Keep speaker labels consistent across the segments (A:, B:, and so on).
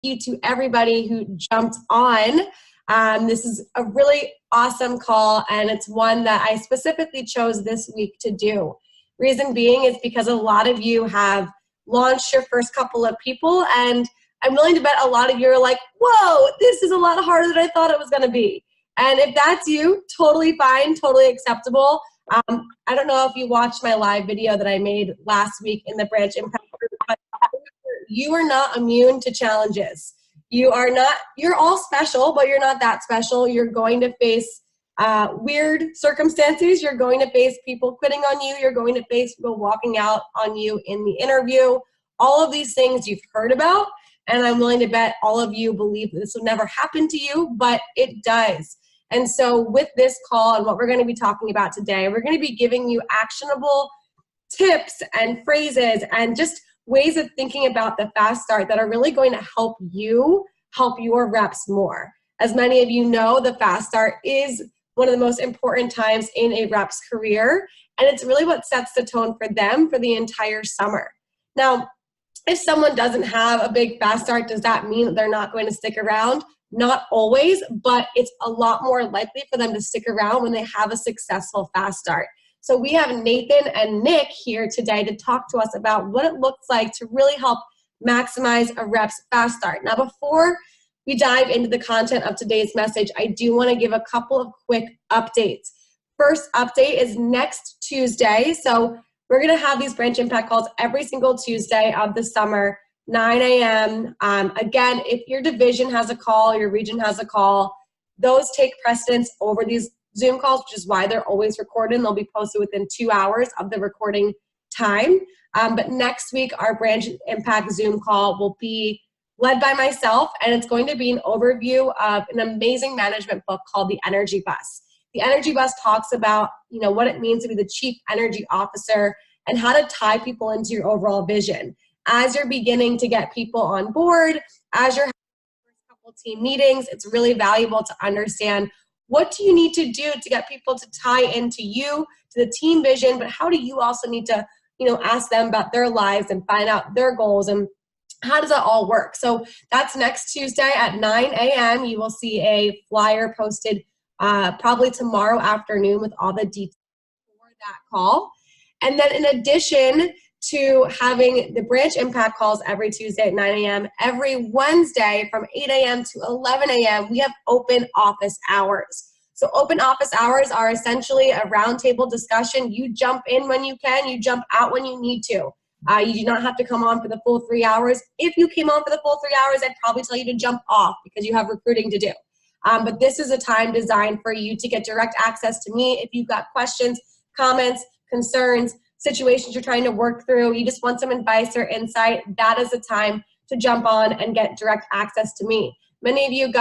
A: you to everybody who jumped on. This is a really awesome call, and it's one that I specifically chose this week to do. Reason being is because a lot of you have launched your first couple of people, and I'm willing to bet a lot of you are like, whoa, this is a lot harder than I thought it was going to be. And if that's you, totally fine, totally acceptable. I don't know if you watched my live video that I made last week in the Branch Impact group, but you are not immune to challenges. You're all special, but you're not that special. You're going to face weird circumstances. You're going to face people quitting on you. You're going to face people walking out on you in the interview. All of these things you've heard about, and I'm willing to bet all of you believe that this will never happen to you, but it does. And so with this call and what we're going to be talking about today, we're going to be giving you actionable tips and phrases and just ways of thinking about the fast start that are really going to help you help your reps more. As many of you know, the fast start is one of the most important times in a rep's career, and it's really what sets the tone for them for the entire summer. Now, if someone doesn't have a big fast start, does that mean that they're not going to stick around? Not always, but it's a lot more likely for them to stick around when they have a successful fast start. So we have Nathan and Nick here today to talk to us about what it looks like to really help maximize a rep's fast start. Now, before we dive into the content of today's message, I do want to give a couple of quick updates. First update is next Tuesday. So we're going to have these Branch Impact calls every single Tuesday of the summer, 9 a.m. Again, if your division has a call, your region has a call, those take precedence over these Zoom calls, which is why they're always recorded. They'll be posted within 2 hours of the recording time. But next week, our Branch Impact Zoom call will be led by myself, and it's going to be an overview of an amazing management book called The Energy Bus. The Energy Bus talks about, what it means to be the Chief Energy Officer and how to tie people into your overall vision. As you're beginning to get people on board, as you're having the first couple team meetings, it's really valuable to understand what do you need to do to get people to tie into you, to the team vision, but how do you also need to, ask them about their lives and find out their goals and how does that all work? So that's next Tuesday at 9 a.m. You will see a flyer posted probably tomorrow afternoon with all the details for that call. And then in addition to having the Branch Impact calls every Tuesday at 9 a.m., every Wednesday from 8 a.m. to 11 a.m., we have open office hours. So open office hours are essentially a roundtable discussion. You jump in when you can, you jump out when you need to. You do not have to come on for the full 3 hours. If you came on for the full 3 hours, I'd probably tell you to jump off because you have recruiting to do. But this is a time designed for you to get direct access to me. If you've got questions, comments, concerns, situations you're trying to work through, you just want some advice or insight, that is the time to jump on and get direct access to me. Many of you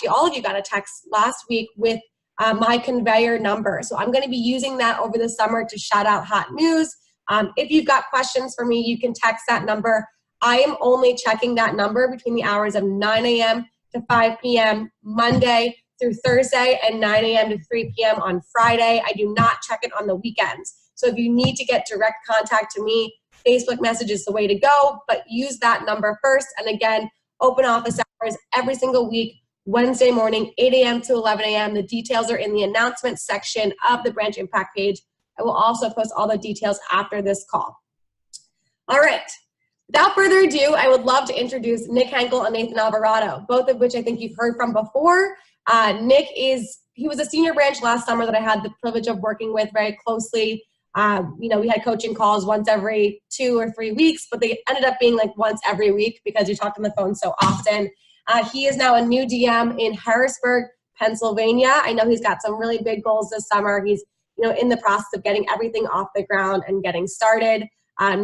A: all of you got a text last week with my conveyor number. So I'm going to be using that over the summer to shout out hot news. If you've got questions for me, you can text that number. I am only checking that number between the hours of 9 a.m. to 5 p.m. Monday through Thursday and 9 a.m. to 3 p.m. on Friday. I do not check it on the weekends. So if you need to get direct contact to me, Facebook message is the way to go, but use that number first. And again, open office hours every single week, Wednesday morning, 8 a.m. to 11 a.m. The details are in the announcements section of the Branch Impact page. I will also post all the details after this call. All right. Without further ado, I would love to introduce Nick Hankle and Nathan Alvarado, both of which I think you've heard from before. Nick he was a senior branch last summer that I had the privilege of working with very closely. We had coaching calls once every 2 or 3 weeks, but they ended up being like once every week because we talked on the phone so often. He is now a new DM in Harrisburg, Pennsylvania. I know he's got some really big goals this summer. He's in the process of getting everything off the ground and getting started.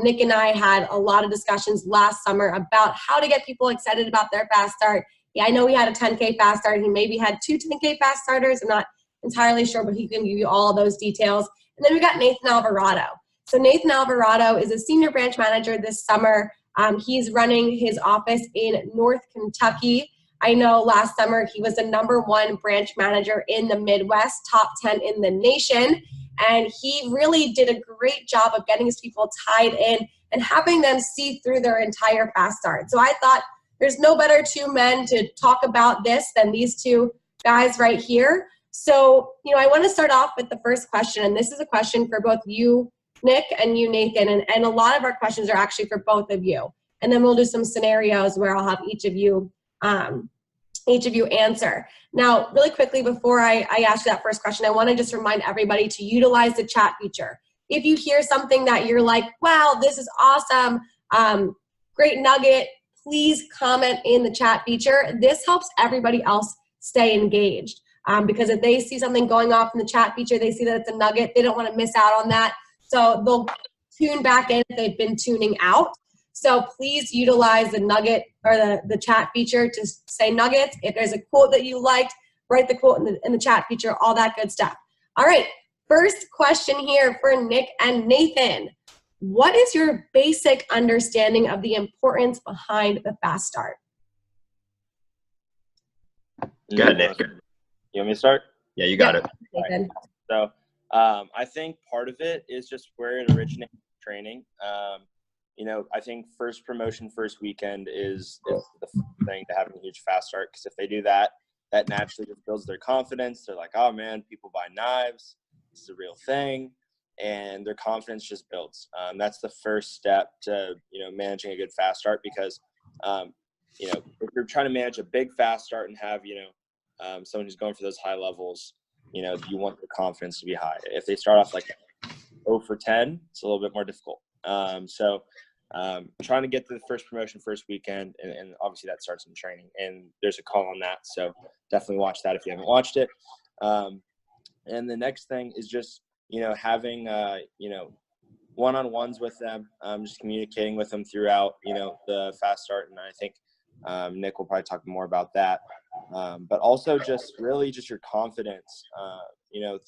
A: Nick and I had a lot of discussions last summer about how to get people excited about their fast start. Yeah, I know he had a 10K fast start. He maybe had 2 10K fast starters. I'm not entirely sure, but he can give you all of those details. And then we got Nathan Alvarado. So Nathan Alvarado is a senior branch manager this summer. He's running his office in North Kentucky. I know last summer he was the #1 branch manager in the Midwest, top 10 in the nation. And he really did a great job of getting his people tied in and having them see through their entire fast start. So I thought there's no better two men to talk about this than these two guys right here. So, I want to start off with the first question, and this is a question for both you, Nick, and you, Nathan, and a lot of our questions are actually for both of you. And then we'll do some scenarios where I'll have each of you answer. Now, really quickly before I ask you that first question, I want to just remind everybody to utilize the chat feature. If you hear something that you're like, wow, this is awesome, great nugget, please comment in the chat feature. This helps everybody else stay engaged. Because if they see something going off in the chat feature, they see that it's a nugget, they don't want to miss out on that. So they'll tune back in if they've been tuning out. So please utilize the nugget or the chat feature to say nuggets. If there's a quote that you liked, write the quote in the chat feature, all that good stuff. All right, first question here for Nick and Nathan. What is your basic understanding of the importance behind the fast start?
B: Go ahead, Nick.
C: You want me to start?
B: Yeah, you got it.
C: Right. So I think part of it is just where it originates training. I think first promotion, first weekend is the thing to having a huge fast start, because if they do that, that naturally just builds their confidence. They're like, oh man, people buy knives. This is a real thing. And their confidence just builds. That's the first step to, managing a good fast start, because, if you're trying to manage a big fast start and have, someone who's going for those high levels, you want their confidence to be high. If they start off like 0 for 10, it's a little bit more difficult. Trying to get to the first promotion, first weekend, and obviously that starts in training, and there's a call on that. So definitely watch that if you haven't watched it. And the next thing is just, having, one-on-ones with them, just communicating with them throughout, the fast start. And I think Nick will probably talk more about that. But also just really just your confidence,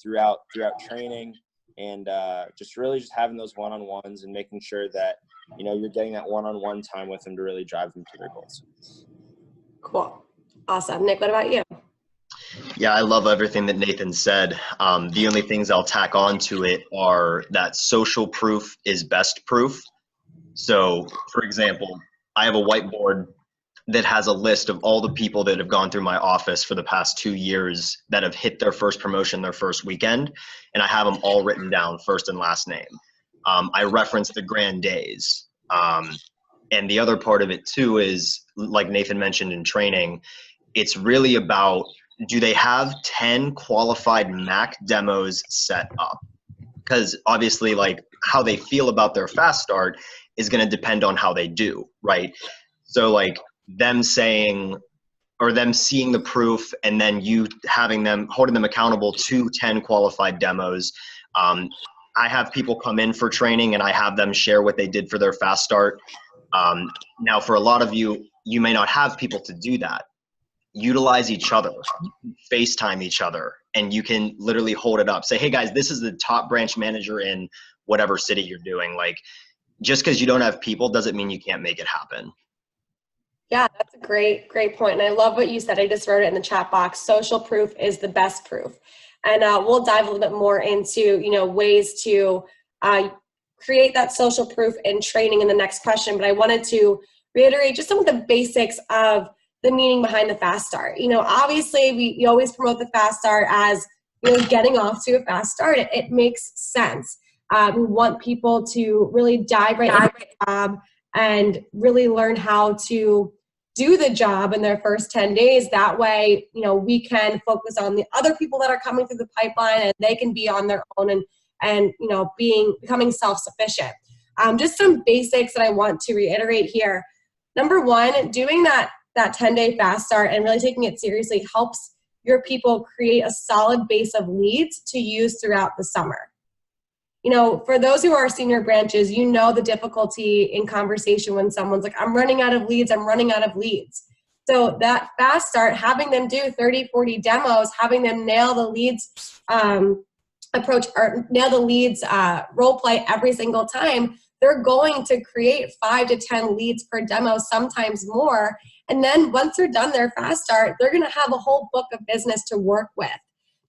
C: throughout training, and just having those one-on-ones and making sure that, you're getting that one-on-one time with them to really drive them to their goals.
A: Cool. Awesome. Nick, what about you?
B: Yeah, I love everything that Nathan said. The only things I'll tack on to it are that social proof is best proof. So, for example, I have a whiteboard that has a list of all the people that have gone through my office for the past 2 years that have hit their first promotion, their first weekend, and I have them all written down, first and last name. I reference the grand days. And the other part of it too is, like Nathan mentioned in training, it's really about, do they have 10 qualified MAC demos set up? Because obviously, like, how they feel about their fast start is going to depend on how they do, right? So like them saying, or them seeing the proof, and then you having them, holding them accountable to 10 qualified demos. I have people come in for training and I have them share what they did for their fast start. Now for a lot of you, you may not have people to do that. Utilize each other, FaceTime each other, and you can literally hold it up. Say, hey guys, this is the top branch manager in whatever city you're doing. Like, just because you don't have people doesn't mean you can't make it happen.
A: Yeah, that's a great point. And I love what you said. I just wrote it in the chat box. Social proof is the best proof. And we'll dive a little bit more into, ways to create that social proof in training in the next question. But I wanted to reiterate just some of the basics of the meaning behind the fast start. Obviously we always promote the fast start as, getting off to a fast start. It makes sense. We want people to really dive right into the job and really learn how to do the job in their first 10 days. That way, we can focus on the other people that are coming through the pipeline, and they can be on their own and becoming self-sufficient. Just some basics that I want to reiterate here. Number one, doing that 10-day fast start and really taking it seriously helps your people create a solid base of leads to use throughout the summer. For those who are senior branches, the difficulty in conversation when someone's like, I'm running out of leads. So that fast start, having them do 30, 40 demos, having them nail the leads approach or nail the leads role play every single time, they're going to create 5 to 10 leads per demo, sometimes more. And then once they're done their fast start, they're going to have a whole book of business to work with.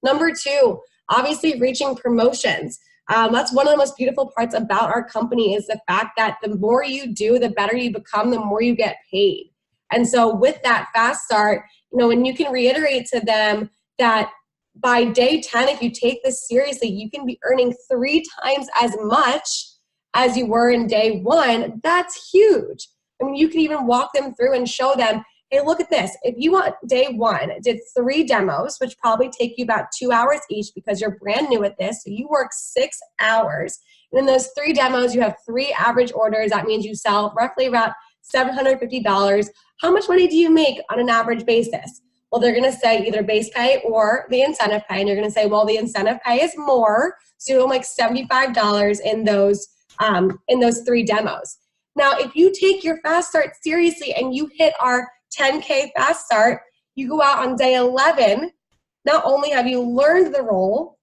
A: Number two, obviously reaching promotions. That's one of the most beautiful parts about our company is the fact that the more you do, the better you become, the more you get paid. And so with that fast start, when you can reiterate to them that by day 10, if you take this seriously, you can be earning 3 times as much as you were in day 1. That's huge. I mean, you can even walk them through and show them, hey, look at this. If you want day 1, did 3 demos, which probably take you about 2 hours each because you're brand new at this. So you work 6 hours. And in those 3 demos, you have 3 average orders. That means you sell roughly about $750. How much money do you make on an average basis? Well, they're going to say either base pay or the incentive pay. And you're going to say, well, the incentive pay is more. So you'll make $75 in those 3 demos. Now, if you take your fast start seriously and you hit our 10K fast start, you go out on day 11. Not only have you learned the role,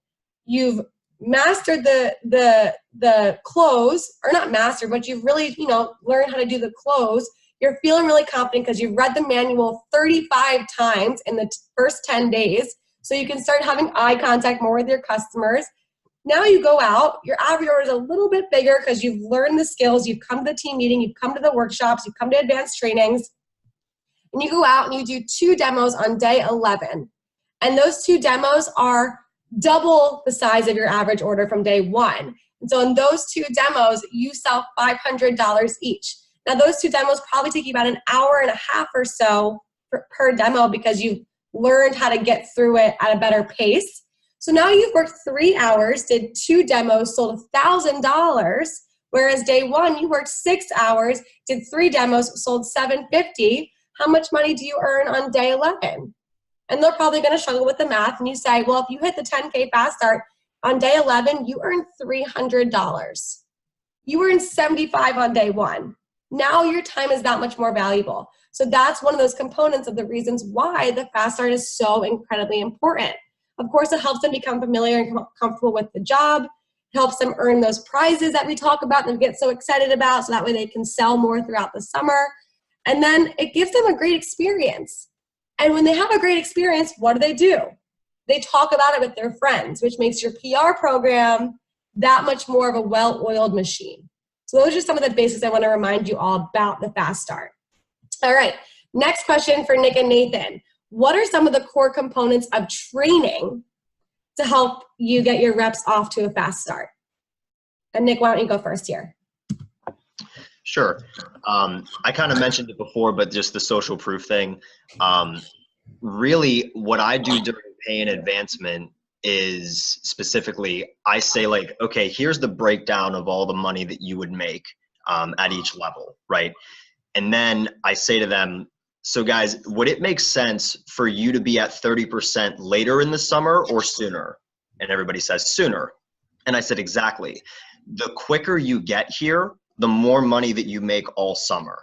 A: you've mastered the close, or not mastered, but you've really, learned how to do the close. You're feeling really confident because you've read the manual 35 times in the first 10 days. So you can start having eye contact more with your customers. Now you go out, your average order is a little bit bigger because you've learned the skills, you've come to the team meeting, you've come to the workshops, you've come to advanced trainings, and you go out and you do 2 demos on day 11. And those 2 demos are double the size of your average order from day 1. And so in those 2 demos, you sell $500 each. Now those 2 demos probably take you about an hour and a half or so per demo because you've learned how to get through it at a better pace. So now you've worked 3 hours, did 2 demos, sold $1,000, whereas day 1 you worked 6 hours, did 3 demos, sold $750. How much money do you earn on day 11? And they're probably going to struggle with the math. And you say, well, if you hit the 10K fast start on day 11, you earn $300. You earn $75 on day 1. Now your time is that much more valuable. So that's one of those components of the reasons why the fast start is so incredibly important. Of course, it helps them become familiar and comfortable with the job. It helps them earn those prizes that we talk about and get so excited about, so that way they can sell more throughout the summer. And then it gives them a great experience. And when they have a great experience, what do? They talk about it with their friends, which makes your PR program that much more of a well-oiled machine. So those are some of the basics I want to remind you all about the fast start. All right, next question for Nick and Nathan. What are some of the core components of training to help you get your reps off to a fast start? And Nick, why don't you go first here?
B: Sure. I kind of mentioned it before, but just the social proof thing. Really, what I do during pay and advancement is specifically, I say like, okay, here's the breakdown of all the money that you would make at each level, right? And then I say to them, so guys, would it make sense for you to be at 30% later in the summer or sooner? And everybody says sooner. And I said, exactly. The quicker you get here, the more money that you make all summer.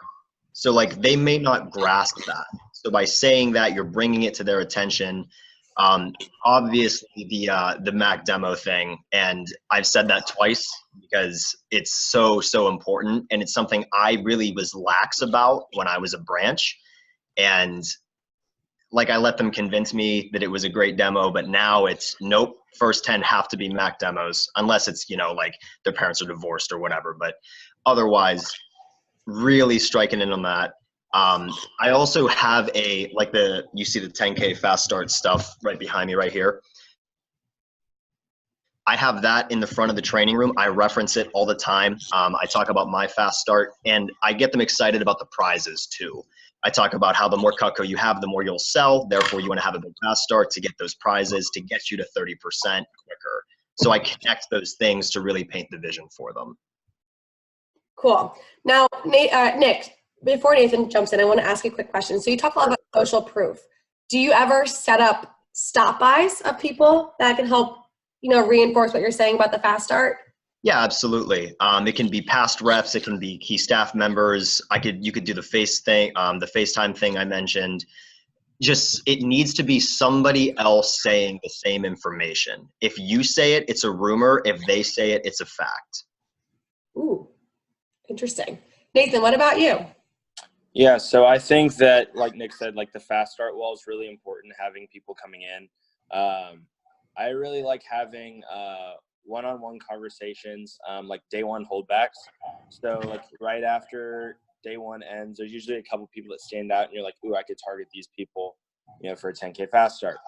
B: So like they may not grasp that. So by saying that, you're bringing it to their attention. Obviously the Mac demo thing, and I've said that twice because it's so important, and it's something I really was lax about when I was a branch. And like I let them convince me that it was a great demo, but now it's nope, first 10 have to be Mac demos, unless it's, like their parents are divorced or whatever. But otherwise, really striking in on that. I also have you see the 10K fast start stuff right behind me right here. I have that in the front of the training room. I reference it all the time. I talk about my fast start, and I get them excited about the prizes too. I talk about how the more Cutco you have, the more you'll sell. Therefore, you want to have a big fast start to get ththose prizes to get you to 30% quicker. So I connect those things to really paint the vision for them.
A: Cool. Now, Nick, before Nathan jumps in, I want to ask you a quick question. So you talk a lot about social proof. Do you ever set up stop bys of people that can help, reinforce what you're saying about the fast start?
B: Yeah, absolutely. It can be past reps. It can be key staff members. You could do the FaceTime thing I mentioned. Just, it needs to be somebody else saying the same information. If you say it, it's a rumor. If they say it, it's a fact.
A: Ooh, interesting. Nathan, what about you?
C: Yeah, so I think that, like Nick said, like the fast start wall is really important, having people coming in. I really like having one-on-one conversations, like day 1 holdbacks. So like right after day one ends, there's usually a couple people that stand out and you're like, ooh, I could target these people, for a 10K fast start.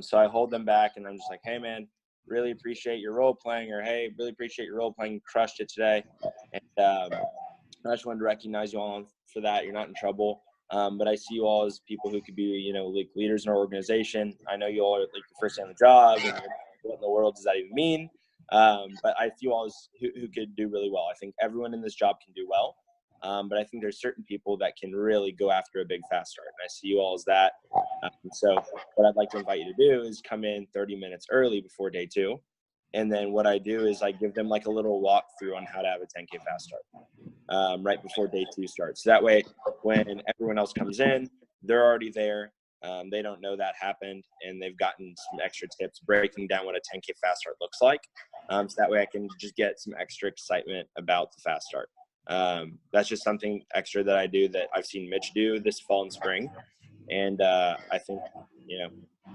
C: So I hold them back and I'm just like, hey man, really appreciate your role playing, or hey, really appreciate your role playing. You crushed it today. And I just wanted to recognize you all for that. You're not in trouble. But I see you all as people who could be, like leaders in our organization. I know you all are like the first day on the job, and what in the world does that even mean? But I see you all as who could do really well. I think everyone in this job can do well. But I think there's certain people that can really go after a big fast start. And I see you all as that. So what I'd like to invite you to do is come in 30 minutes early before day 2. And then what I do is I give them like a little walkthrough on how to have a 10K fast start right before day 2 starts. So that way, when everyone else comes in, they're already there. They don't know that happened, and they've gotten some extra tips breaking down what a 10K fast start looks like. So that way I can just get some extra excitement about the fast start. That's just something extra that I do that I've seen Mitch do this fall and spring. And I think,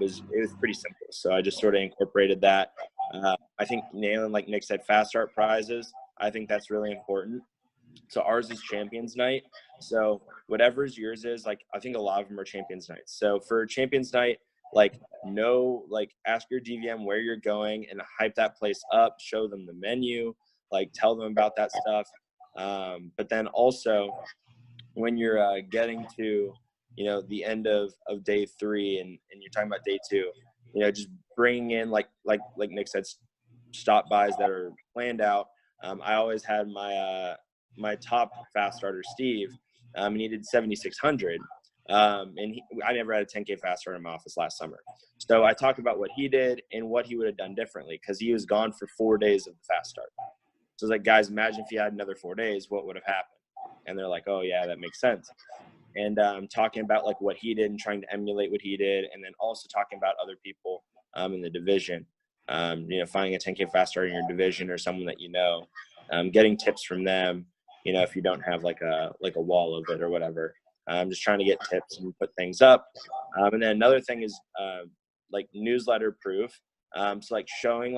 C: it was pretty simple. So I just sort of incorporated that. I think nailing, like Nick said, fast start prizes, I think that's really important. So ours is Champions Night. So whatever's yours is, like, I think a lot of them are Champions Nights. So for Champions Night, ask your DVM where you're going and hype that place up, show them the menu, tell them about that stuff. But then also when you're getting to, the end of day 3 and you're talking about day 2, just bringing in, like Nick said, stop buys that are planned out. I always had my top fast starter, Steve, and he did 7,600. And I never had a 10K fast starter in my office last summer. So I talked about what he did and what he would have done differently, because he was gone for 4 days of the fast start. So I was like, guys, imagine if you had another 4 days, what would have happened? And they're like, oh yeah, that makes sense. And talking about what he did and trying to emulate what he did, and then also talking about other people in the division. Finding a 10K fast starter in your division or someone that getting tips from them. If you don't have like a wall of it or whatever. Just trying to get tips and put things up. And then another thing is newsletter proof. So showing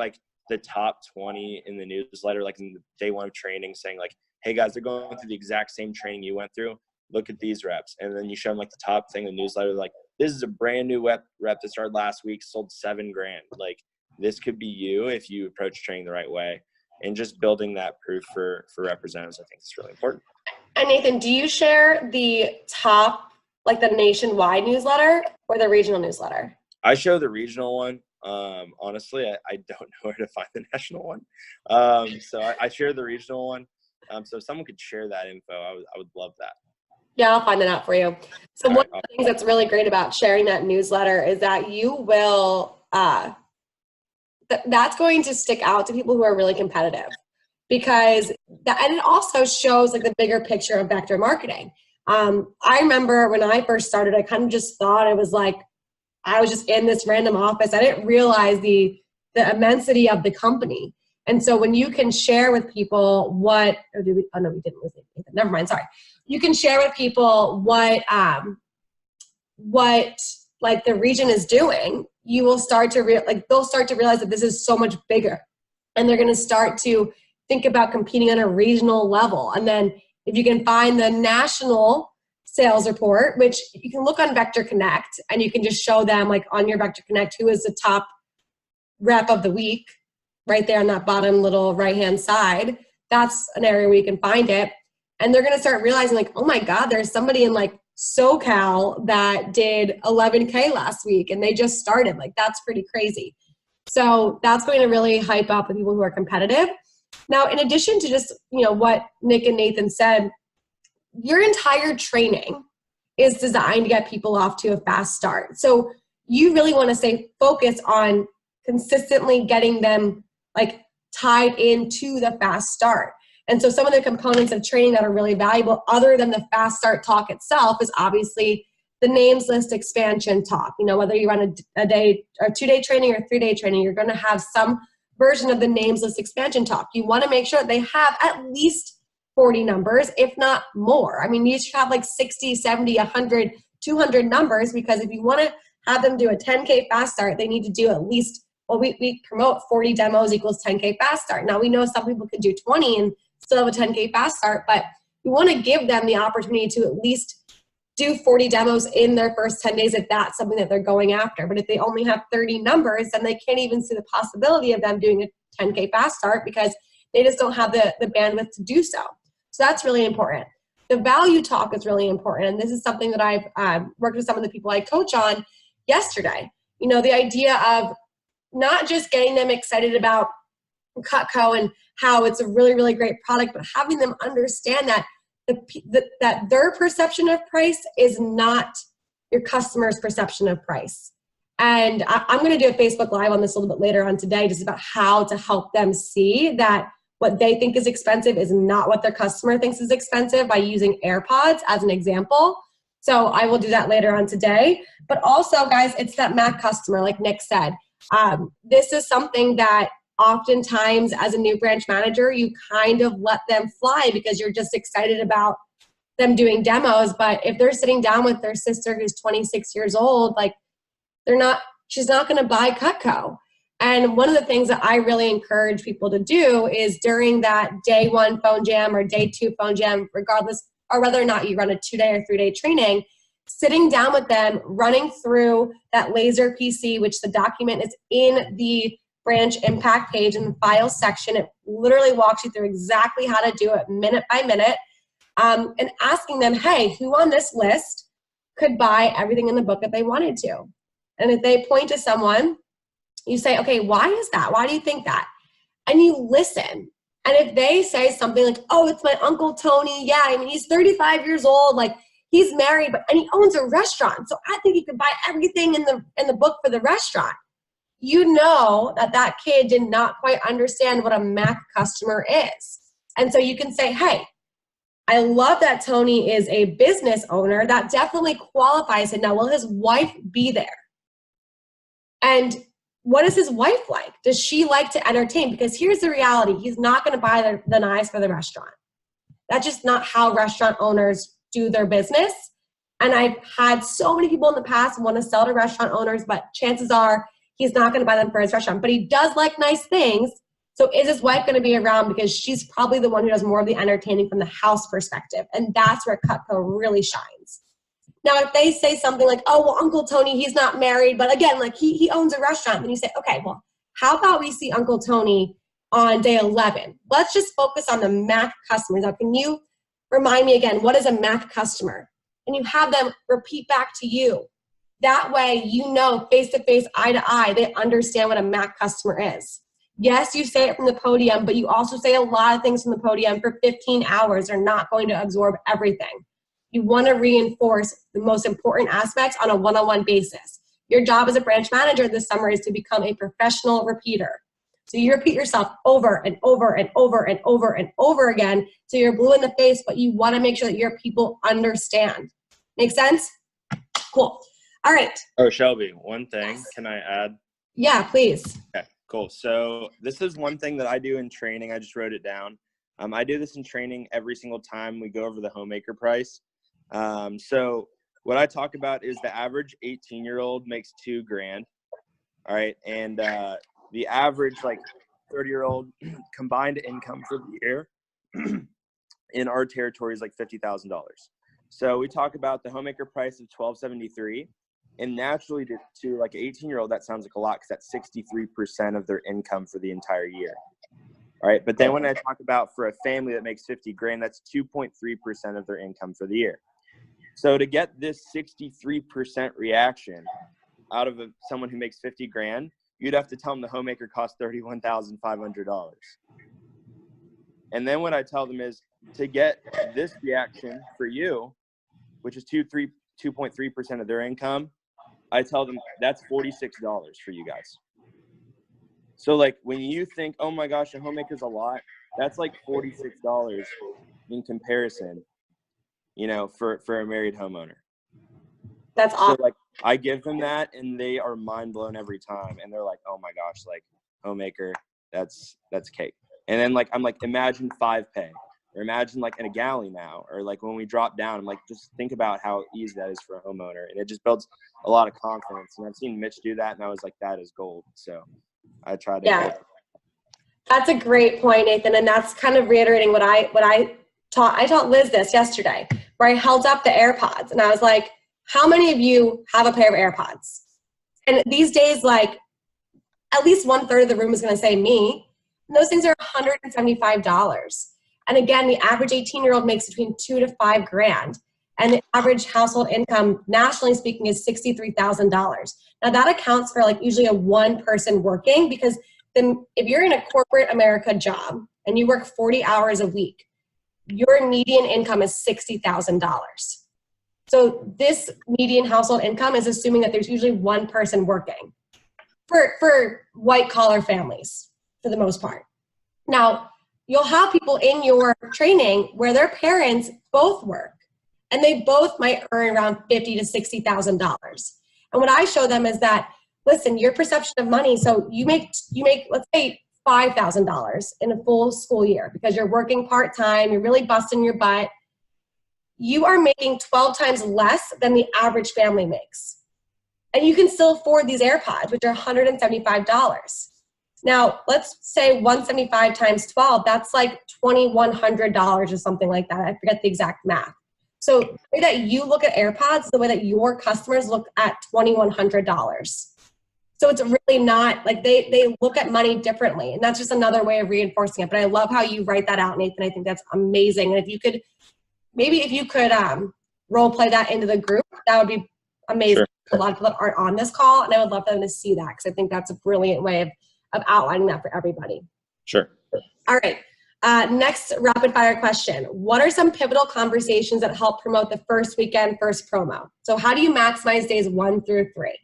C: the top 20 in the newsletter, in the day 1 of training, saying hey guys, they're going through the exact same training you went through. Look at these reps. And then you show them the top thing in the newsletter, this is a brand new rep that started last week, sold $7,000. This could be you if you approach training the right way. And just building that proof for representatives, I think is really important.
A: And Nathan, do you share the top, the nationwide newsletter or the regional newsletter?
C: I show the regional one. Honestly, I don't know where to find the national one. So I share the regional one. So if someone could share that info, I would love that.
A: Yeah, I'll find that out for you. So one of the things that's really great about sharing that newsletter is that you will, that's going to stick out to people who are really competitive, and it also shows the bigger picture of vector marketing. I remember when I first started, I kind of just thought it was I was just in this random office. I didn't realize the immensity of the company. And so when you can share with people we didn't lose it. Never mind. Sorry. You can share with people what the region is doing. You will start to they'll start to realize that this is so much bigger, and they're going to start to think about competing on a regional level. And then if you can find the national sales report, which you can look on Vector Connect, and you can just show them on your Vector Connect, who is the top rep of the week, right there on that bottom little right-hand side. That's an area where you can find it. And they're going to start realizing oh my God, there's somebody in SoCal that did 11K last week and they just started. That's pretty crazy. So that's going to really hype up the people who are competitive. Now, in addition to just, what Nick and Nathan said, your entire training is designed to get people off to a fast start. So you really want to stay focused on consistently getting them tied into the fast start. And so some of the components of training that are really valuable, other than the fast start talk itself, is obviously the names list expansion talk. Whether you run a day or 2-day training or 3-day training, you're going to have some version of the names list expansion talk. You want to make sure that they have at least 40 numbers, if not more. I mean, you should have 60, 70, 100, 200 numbers, because if you want to have them do a 10K fast start, they need to do at least, we promote 40 demos equals 10K fast start. Now, we know some people can do 20 and still have a 10K fast start, but you want to give them the opportunity to at least do 40 demos in their first 10 days if that's something that they're going after. But if they only have 30 numbers, then they can't even see the possibility of them doing a 10K fast start because they just don't have the bandwidth to do so. So that's really important. The value talk is really important. And this is something that I've worked with some of the people I coach on yesterday. You know, the idea of not just getting them excited about Cutco and how it's a really, really great product, but having them understand that that their perception of price is not your customer's perception of price. And I'm going to do a Facebook Live on this a little bit later on today, just about how to help them see that what they think is expensive is not what their customer thinks is expensive, by using AirPods as an example. So I will do that later on today. But also, guys, it's that MAC customer, like Nick said. This is something that oftentimes as a new branch manager, you kind of let them fly because you're just excited about them doing demos. But if they're sitting down with their sister who's 26 years old, like she's not going to buy Cutco. And one of the things that I really encourage people to do is during that day 1 phone jam or day 2 phone jam, regardless, or whether or not you run a 2-day or 3-day training, sitting down with them, running through that laser PC, which the document is in the branch impact page in the files section. It literally walks you through exactly how to do it minute by minute, and asking them, hey, who on this list could buy everything in the book if they wanted to? And if they point to someone, you say, okay, why is that? Why do you think that? And you listen. And if they say something like, oh, it's my Uncle Tony. Yeah, I mean, he's 35 years old. Like, he's married, and he owns a restaurant. So I think he could buy everything in the book for the restaurant. You know that kid did not quite understand what a MAC customer is. And so you can say, hey, I love that Tony is a business owner. That definitely qualifies him. Now, will his wife be there? And what is his wife like? Does she like to entertain? Because here's the reality. He's not going to buy the knives for the restaurant. That's just not how restaurant owners do their business. And I've had so many people in the past want to sell to restaurant owners, but chances are he's not going to buy them for his restaurant. But he does like nice things. So is his wife going to be around? Because she's probably the one who does more of the entertaining from the house perspective. And that's where Cutco really shines. Now, if they say something like, oh, well, Uncle Tony, he's not married, but again, like he owns a restaurant, then you say, okay, well, how about we see Uncle Tony on day 11? Let's just focus on the MAC customers. Now, can you remind me again, what is a MAC customer? And you have them repeat back to you. That way, you know, face-to-face, eye-to-eye, they understand what a MAC customer is. Yes, you say it from the podium, but you also say a lot of things from the podium for 15 hours. They're not going to absorb everything. You want to reinforce the most important aspects on a one-on-one basis. Your job as a branch manager this summer is to become a professional repeater. So you repeat yourself over and over and over and over and over again so you're blue in the face, but you want to make sure that your people understand. Make sense? Cool. All right.
C: Oh, Shelby, one thing. Can I add?
A: Yeah, please.
C: Okay, cool. So this is one thing that I do in training. I just wrote it down. I do this in training every single time we go over the homemaker price. So what I talk about is the average 18-year-old makes $2,000. All right. And the average like 30-year-old combined income for the year in our territory is like $50,000. So we talk about the homemaker price of $1,273, and naturally to like an 18-year-old, that sounds like a lot because that's 63% of their income for the entire year. All right. But then when I talk about for a family that makes $50,000, that's 2.3% of their income for the year. So to get this 63% reaction out of someone who makes $50,000, you'd have to tell them the homemaker costs $31,500. And then what I tell them is to get this reaction for you, which is 2.3% of their income, I tell them that's $46 for you guys. So like when you think, oh my gosh, a homemaker's a lot, that's like $46 in comparison, you know, for a married homeowner.
A: That's awesome.
C: So like I give them that and they are mind blown every time. And they're like, oh my gosh, like homemaker, that's cake. And then like, I'm like, imagine 5Pay or imagine like in a galley now, or like when we drop down, I'm like, just think about how easy that is for a homeowner. And it just builds a lot of confidence. And I've seen Mitch do that. And I was like, that is gold. So I try to.
A: Yeah. That's a great point, Nathan. And that's kind of reiterating what I taught Liz this yesterday, where I held up the AirPods and I was like, how many of you have a pair of AirPods? And these days, like, at least 1/3 of the room is going to say me. And those things are $175. And again, the average 18-year-old makes between $2 to $5 grand. And the average household income, nationally speaking, is $63,000. Now that accounts for like usually a one person working, because then if you're in a corporate America job and you work 40 hours a week, your median income is $60,000. So this median household income is assuming that there's usually one person working for white collar families for the most part. Now, you'll have people in your training where their parents both work and they both might earn around $50,000 to $60,000. And what I show them is that, listen, your perception of money, so you make let's say $5,000 in a full school year because you're working part-time, you're really busting your butt. You are making 12 times less than the average family makes. And you can still afford these AirPods, which are $175. Now, let's say 175 times 12, that's like $2,100 or something like that. I forget the exact math. So the way that you look at AirPods is the way that your customers look at $2,100. So it's really not, like they look at money differently. And that's just another way of reinforcing it. But I love how you write that out, Nathan. I think that's amazing. And if you could, maybe if you could role play that into the group, that would be amazing.
C: Sure.
A: A lot of people that aren't on this call, and I would love them to see that because I think that's a brilliant way of outlining that for everybody.
C: Sure.
A: All right. Next rapid fire question. What are some pivotal conversations that help promote the first weekend, first promo? So how do you maximize days 1 through 3?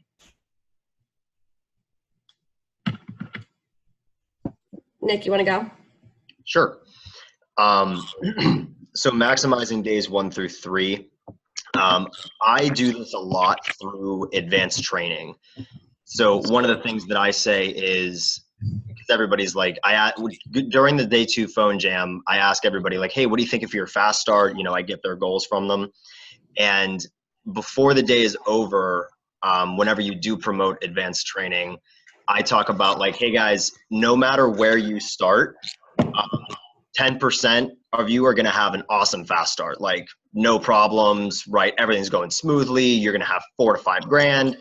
A: Nick, you want to go?
B: Sure. So maximizing days 1 through 3. I do this a lot through advanced training. So one of the things that I say is, because everybody's like, during the day 2 phone jam, I ask everybody like, hey, what do you think if you're a fast start? You know, I get their goals from them. And before the day is over, whenever you do promote advanced training, I talk about like, hey guys, no matter where you start, 10% of you are going to have an awesome fast start. Like no problems, right? Everything's going smoothly. You're going to have $4 to $5 grand.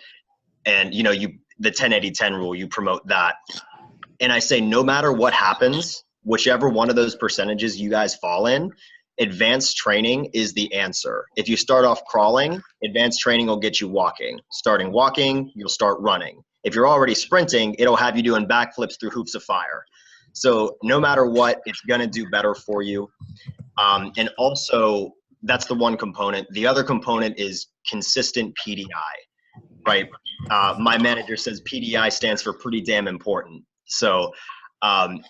B: And you know, the 10-80-10 rule, you promote that. And I say, no matter what happens, whichever one of those percentages you guys fall in, advanced training is the answer. If you start off crawling, advanced training will get you walking. Starting walking, you'll start running. If you're already sprinting, it'll have you doing backflips through hoops of fire. So no matter what, it's going to do better for you. And also, that's the one component. The other component is consistent PDI, right? My manager says PDI stands for pretty damn important. So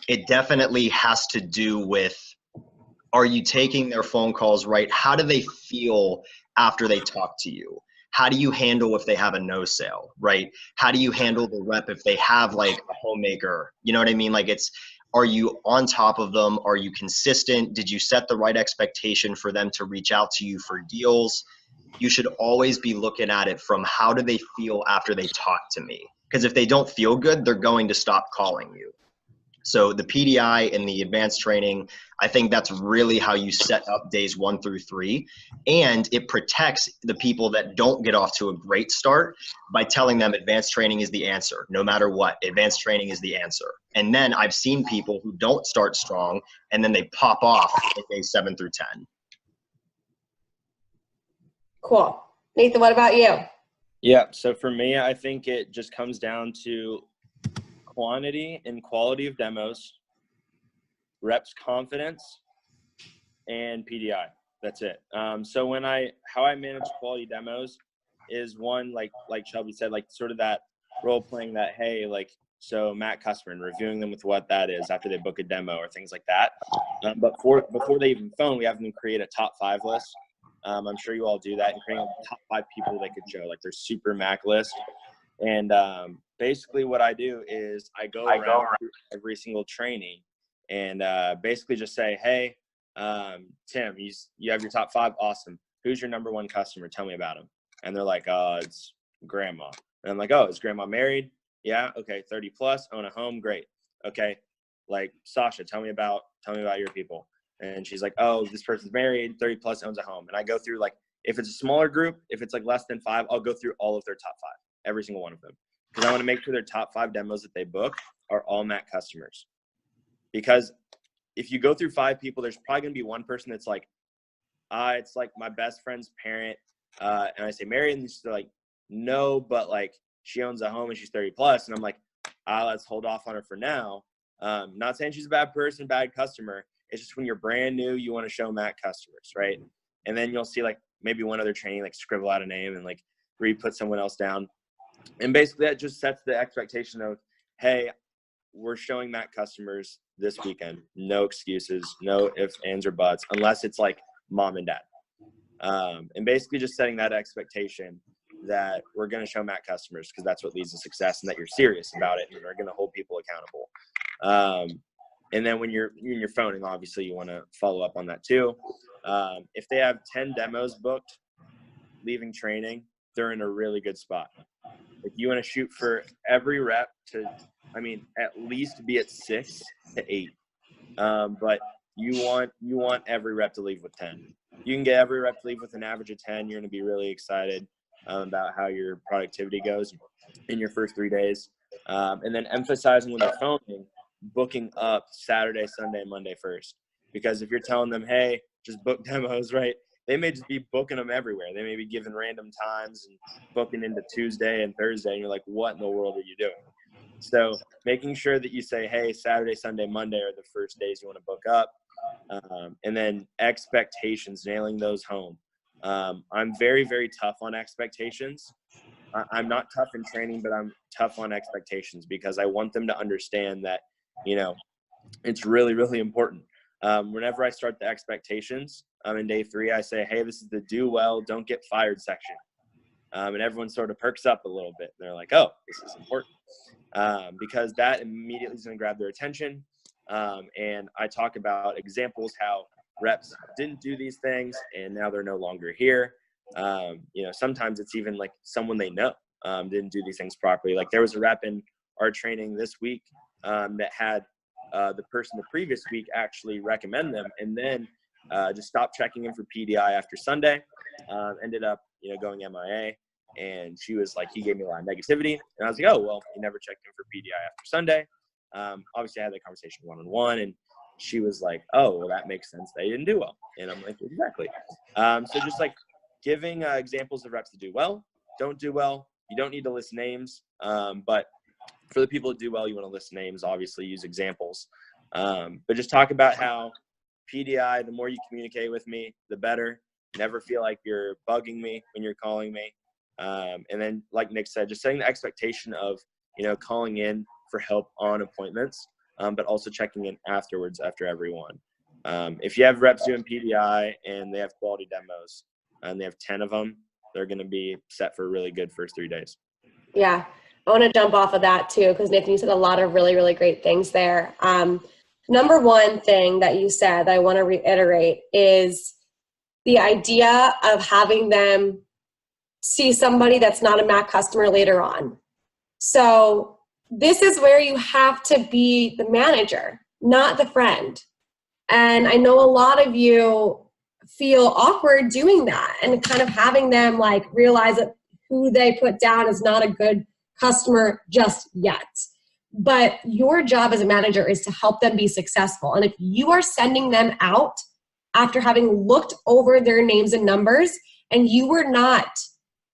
B: it definitely has to do with, are you taking their phone calls right? How do they feel after they talk to you? How do you handle if they have a no sale, right? How do you handle the rep if they have like a homemaker? You know what I mean? Like are you on top of them? Are you consistent? Did you set the right expectation for them to reach out to you for deals? You should always be looking at it from how do they feel after they talk to me? Because if they don't feel good, they're going to stop calling you. So the PDI and the advanced training, I think that's really how you set up days 1 through 3. And it protects the people that don't get off to a great start by telling them advanced training is the answer. No matter what, advanced training is the answer. And then I've seen people who don't start strong and then they pop off at days 7 through 10.
A: Cool. Nathan, what about you?
C: Yeah. So for me, I think it just comes down to quantity and quality of demos, reps confidence, and PDI. That's it. So how I manage quality demos is one, like Shelby said, like sort of that role playing that, hey, like, so Matt customer and reviewing them with what that is after they book a demo or things like that. But before they even phone, we have them create a top 5 list. I'm sure you all do that, and creating a top 5 people they could show, like their super Mac list. And basically what I do is I go around every single training and basically just say, hey, Tim, you have your top 5. Awesome. Who's your number 1 customer? Tell me about him. And they're like, it's grandma. And I'm like, oh, is grandma married? Yeah. Okay. 30 plus, own a home. Great. Okay. Like Sasha, tell me about your people. And she's like, oh, this person's married, 30 plus, owns a home. And I go through, like, if it's a smaller group, if it's like less than 5, I'll go through all of their top 5, every single one of them. Because I want to make sure their top 5 demos that they book are all Matt customers. Because if you go through 5 people, there's probably going to be one person that's like, it's like my best friend's parent. And I say, married? And they're like, no, but like she owns a home and she's 30 plus. And I'm like, let's hold off on her for now. Not saying she's a bad person, bad customer. It's just when you're brand new, you want to show Matt customers, right? And then you'll see like maybe one other training, like scribble out a name and like re-put someone else down. And basically that just sets the expectation of, hey, we're showing Matt customers this weekend. No excuses, no ifs, ands, or buts, unless it's like mom and dad. And basically just setting that expectation that we're going to show Matt customers because that's what leads to success and that you're serious about it and are going to hold people accountable. And then when you're phoning, obviously you want to follow up on that too. If they have 10 demos booked, leaving training, they're in a really good spot. If you want to shoot for every rep to, at least be at 6 to 8. But you want every rep to leave with 10. You can get every rep to leave with an average of 10. You're going to be really excited about how your productivity goes in your first 3 days. And then emphasizing when they're phoning, booking up Saturday, Sunday, Monday first. Because if you're telling them, hey, just book demos, right? They may just be booking them everywhere. They may be given random times and booking into Tuesday and Thursday. And you're like, what in the world are you doing? So making sure that you say, hey, Saturday, Sunday, Monday are the first days you want to book up. And then expectations, nailing those home. I'm very, very tough on expectations. I'm not tough in training, but I'm tough on expectations because I want them to understand that, it's really, really important. Whenever I start the expectations in day 3, I say, hey, this is the do well, don't get fired section. And everyone sort of perks up a little bit. They're like, oh, this is important. Because that immediately is going to grab their attention. And I talk about examples how reps didn't do these things and now they're no longer here. Sometimes it's even like someone they know didn't do these things properly. Like there was a rep in our training this week that had the person the previous week actually recommend them and then just stopped checking in for PDI after Sunday, ended up, going MIA. And she was like, he gave me a lot of negativity. And I was like, oh, well, he never checked in for PDI after Sunday. Obviously I had that conversation one-on-one and she was like, oh, well, that makes sense. They didn't do well. And I'm like, exactly. So just like giving examples of reps that do well, don't do well. You don't need to list names. But for the people that do well, you want to list names, obviously use examples. But just talk about how PDI, the more you communicate with me, the better. Never feel like you're bugging me when you're calling me. And then like Nick said, just setting the expectation of, calling in for help on appointments, but also checking in afterwards after every one. If you have reps doing PDI and they have quality demos and they have 10 of them, they're going to be set for a really good first 3 days.
A: Yeah. I want to jump off of that too, because Nathan, you said a lot of really, really great things there. Number one thing that you said that I want to reiterate is the idea of having them see somebody that's not a Mac customer later on. So this is where you have to be the manager, not the friend. And I know a lot of you feel awkward doing that and kind of having them like realize that who they put down is not a good customer just yet. But your job as a manager is to help them be successful. And if you are sending them out after having looked over their names and numbers and you were not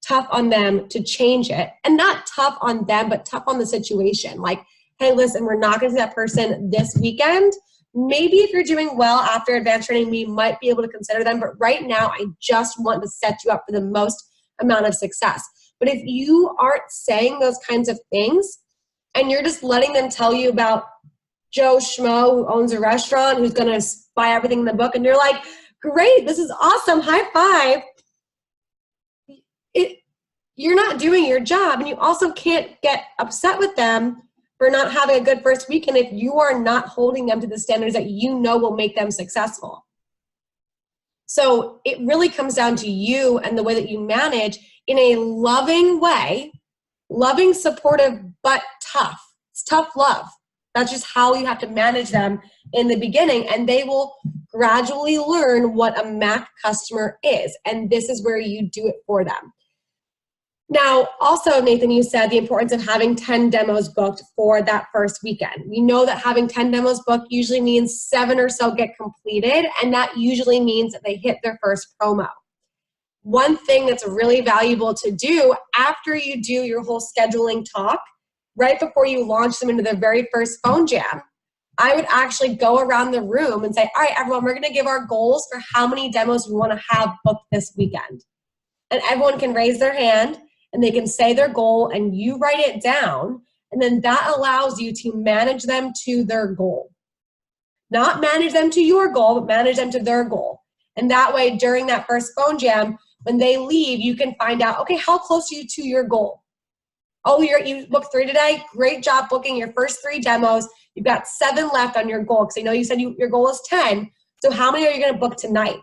A: tough on them to change it, and not tough on them, but tough on the situation. Like, hey, listen, we're not going to see that person this weekend. Maybe if you're doing well after advanced training, we might be able to consider them. But right now, I just want to set you up for the most amount of success. But if you aren't saying those kinds of things and you're just letting them tell you about Joe Schmo who owns a restaurant who's going to buy everything in the book, and you're like, great, this is awesome, high five. You're not doing your job, and you also can't get upset with them for not having a good first weekend if you are not holding them to the standards that you know will make them successful. So it really comes down to you and the way that you manage in a loving way, loving, supportive, but tough. It's tough love. That's just how you have to manage them in the beginning, and they will gradually learn what a MAC customer is. And this is where you do it for them. Now, also, Nathan, you said the importance of having 10 demos booked for that first weekend. We know that having 10 demos booked usually means 7 or so get completed, and that usually means that they hit their first promo. One thing that's really valuable to do after you do your whole scheduling talk, right before you launch them into their very first phone jam, I would actually go around the room and say, all right, everyone, we're going to give our goals for how many demos we want to have booked this weekend. And everyone can raise their hand and they can say their goal and you write it down. And then that allows you to manage them to their goal. Not manage them to your goal, but manage them to their goal. And that way, during that first phone jam, when they leave, you can find out, okay, how close are you to your goal? Oh, you booked 3 today? Great job booking your first 3 demos. You've got 7 left on your goal because I know you said your goal is 10. So how many are you going to book tonight?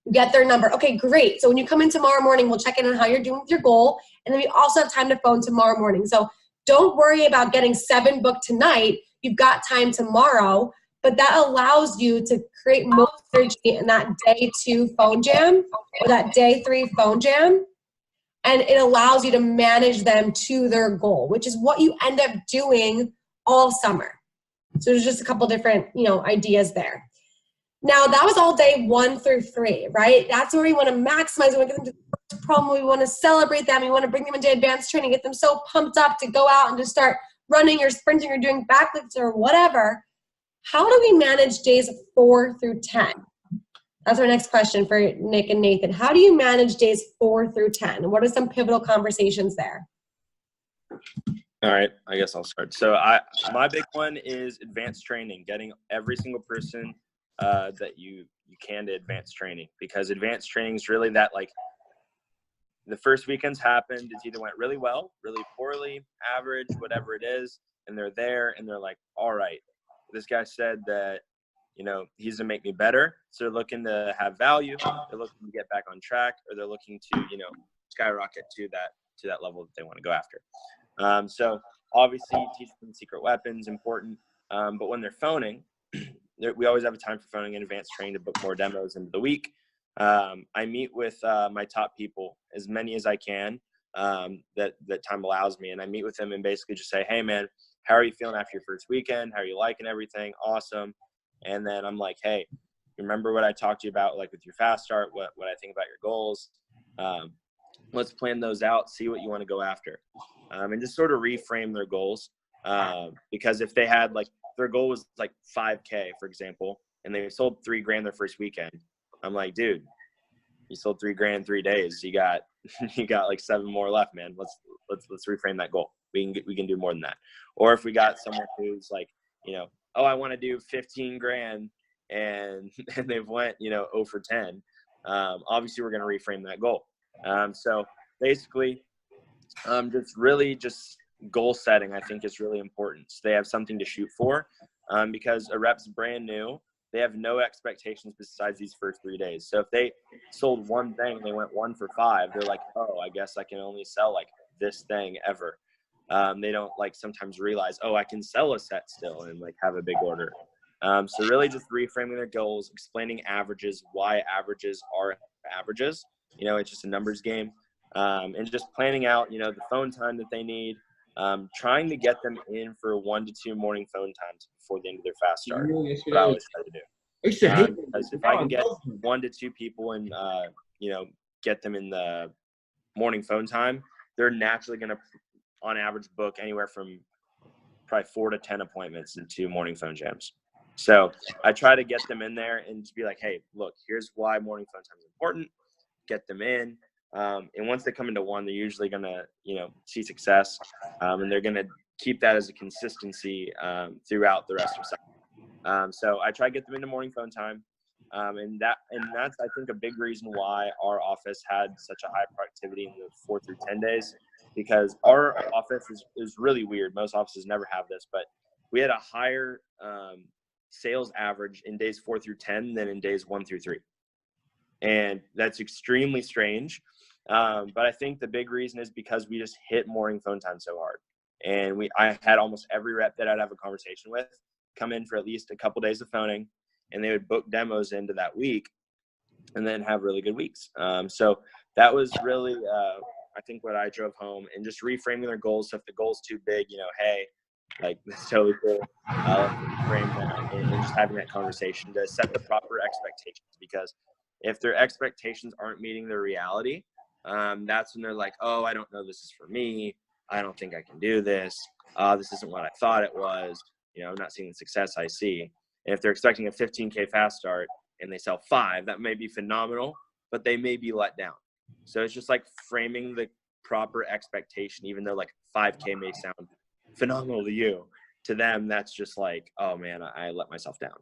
A: You get their number. Okay, great. So when you come in tomorrow morning, we'll check in on how you're doing with your goal. And then we also have time to phone tomorrow morning. So don't worry about getting 7 booked tonight. You've got time tomorrow. But that allows you to create more energy in that day 2 phone jam or that day 3 phone jam. And it allows you to manage them to their goal, which is what you end up doing all summer. So there's just a couple different, ideas there. Now, that was all day 1 through 3, right? That's where we want to maximize. We want to get them to the first promo. We want to celebrate them. We want to bring them into advanced training, get them so pumped up to go out and just start running or sprinting or doing backlifts or whatever. How do we manage days 4 through 10? That's our next question for Nick and Nathan. How do you manage days 4 through 10? And what are some pivotal conversations there?
C: All right, I guess I'll start. So my big one is advanced training, getting every single person that you can to advanced training, because advanced training is really that, like, the first weekend's happened. It's either went really well, really poorly, average, whatever it is, and they're there and they're like, all right, this guy said that, he's going to make me better. So they're looking to have value. They're looking to get back on track, or they're looking to, skyrocket to that level that they want to go after. So obviously teach them secret weapons, important. But when they're phoning, we always have a time for phoning in advanced training to book more demos into the week. I meet with my top people, as many as I can, that time allows me. And I meet with them and basically just say, hey, man, how are you feeling after your first weekend? How are you liking everything? Awesome. And then I'm like, hey, remember what I talked to you about, like with your fast start, what I think about your goals? Let's plan those out, see what you want to go after. And just sort of reframe their goals. Because if they had, like, their goal was like 5K, for example, and they sold $3,000 their first weekend, I'm like, dude, you sold $3,000 in 3 days. You got like 7 more left, man. Let's reframe that goal. We can do more than that. Or if we got someone who's like, oh, I want to do $15,000 and they've went, 0 for 10. Obviously we're going to reframe that goal. So basically, just goal setting, I think, is really important. So they have something to shoot for, because a rep's brand new. They have no expectations besides these first 3 days. So if they sold one thing and they went 1 for 5, they're like, oh, I guess I can only sell like this thing ever. They don't sometimes realize, oh, I can sell a set still and have a big order. So really just reframing their goals, explaining averages, why averages are averages. It's just a numbers game. And just planning out, the phone time that they need, trying to get them in for 1 to 2 morning phone times before the end of their fast start. What I always try to do. Because if I can get 1 to 2 people and, get them in the morning phone time, they're naturally going to, on average, book anywhere from probably 4 to 10 appointments in 2 morning phone jams. So I try to get them in there and just be like, hey, look, here's why morning phone time is important. Get them in. And once they come into one, they're usually going to, see success. And they're going to keep that as a consistency throughout the rest of the cycle. So I try to get them into morning phone time. And that's, I think, a big reason why our office had such a high productivity in the 4 through 10 days, because our office is really weird. Most offices never have this, but we had a higher sales average in days 4 through 10 than in days 1 through 3. And that's extremely strange. But I think the big reason is because we just hit morning phone time so hard. And I had almost every rep that I'd have a conversation with come in for at least a couple days of phoning. and they would book demos into that week and then have really good weeks. So that was really, I think, what I drove home, and just reframing their goals. So if the goal's too big, hey, like, that's totally cool. Frame that and just having that conversation to set the proper expectations, because if their expectations aren't meeting their reality, that's when they're like, oh, I don't know, this is for me. I don't think I can do this. This isn't what I thought it was. I'm not seeing the success I see. And if they're expecting a 15K fast start and they sell 5, that may be phenomenal, but they may be let down. So it's just like framing the proper expectation, even though like 5K may sound phenomenal to you. To them, that's just like, oh man, I let myself down.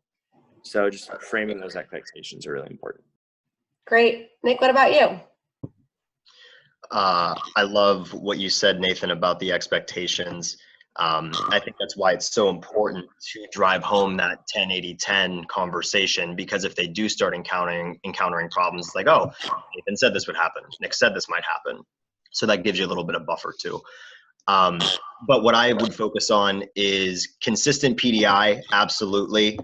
C: So just framing those expectations are really important.
A: Great. Nick, what about you?
B: I love what you said, Nathan, about the expectations. I think that's why it's so important to drive home that 10-80-10 conversation, because if they do start encountering problems, it's like, oh, Nathan said this would happen. Nick said this might happen. So that gives you a little bit of buffer too. But what I would focus on is consistent PDI. Absolutely.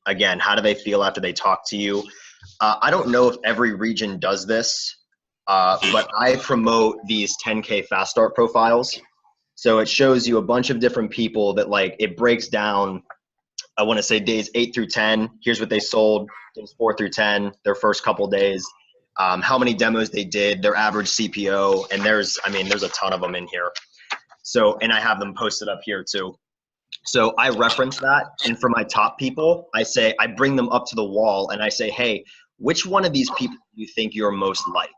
B: Again, how do they feel after they talk to you? I don't know if every region does this, but I promote these 10K fast start profiles. So it shows you a bunch of different people that, like, it breaks down, I want to say days 8 through 10. Here's what they sold, days 4 through 10, their first couple days, how many demos they did, their average CPO. And there's a ton of them in here. So, and I have them posted up here too. So I reference that. And for my top people, I bring them up to the wall and I say, hey, which one of these people do you think you're most like?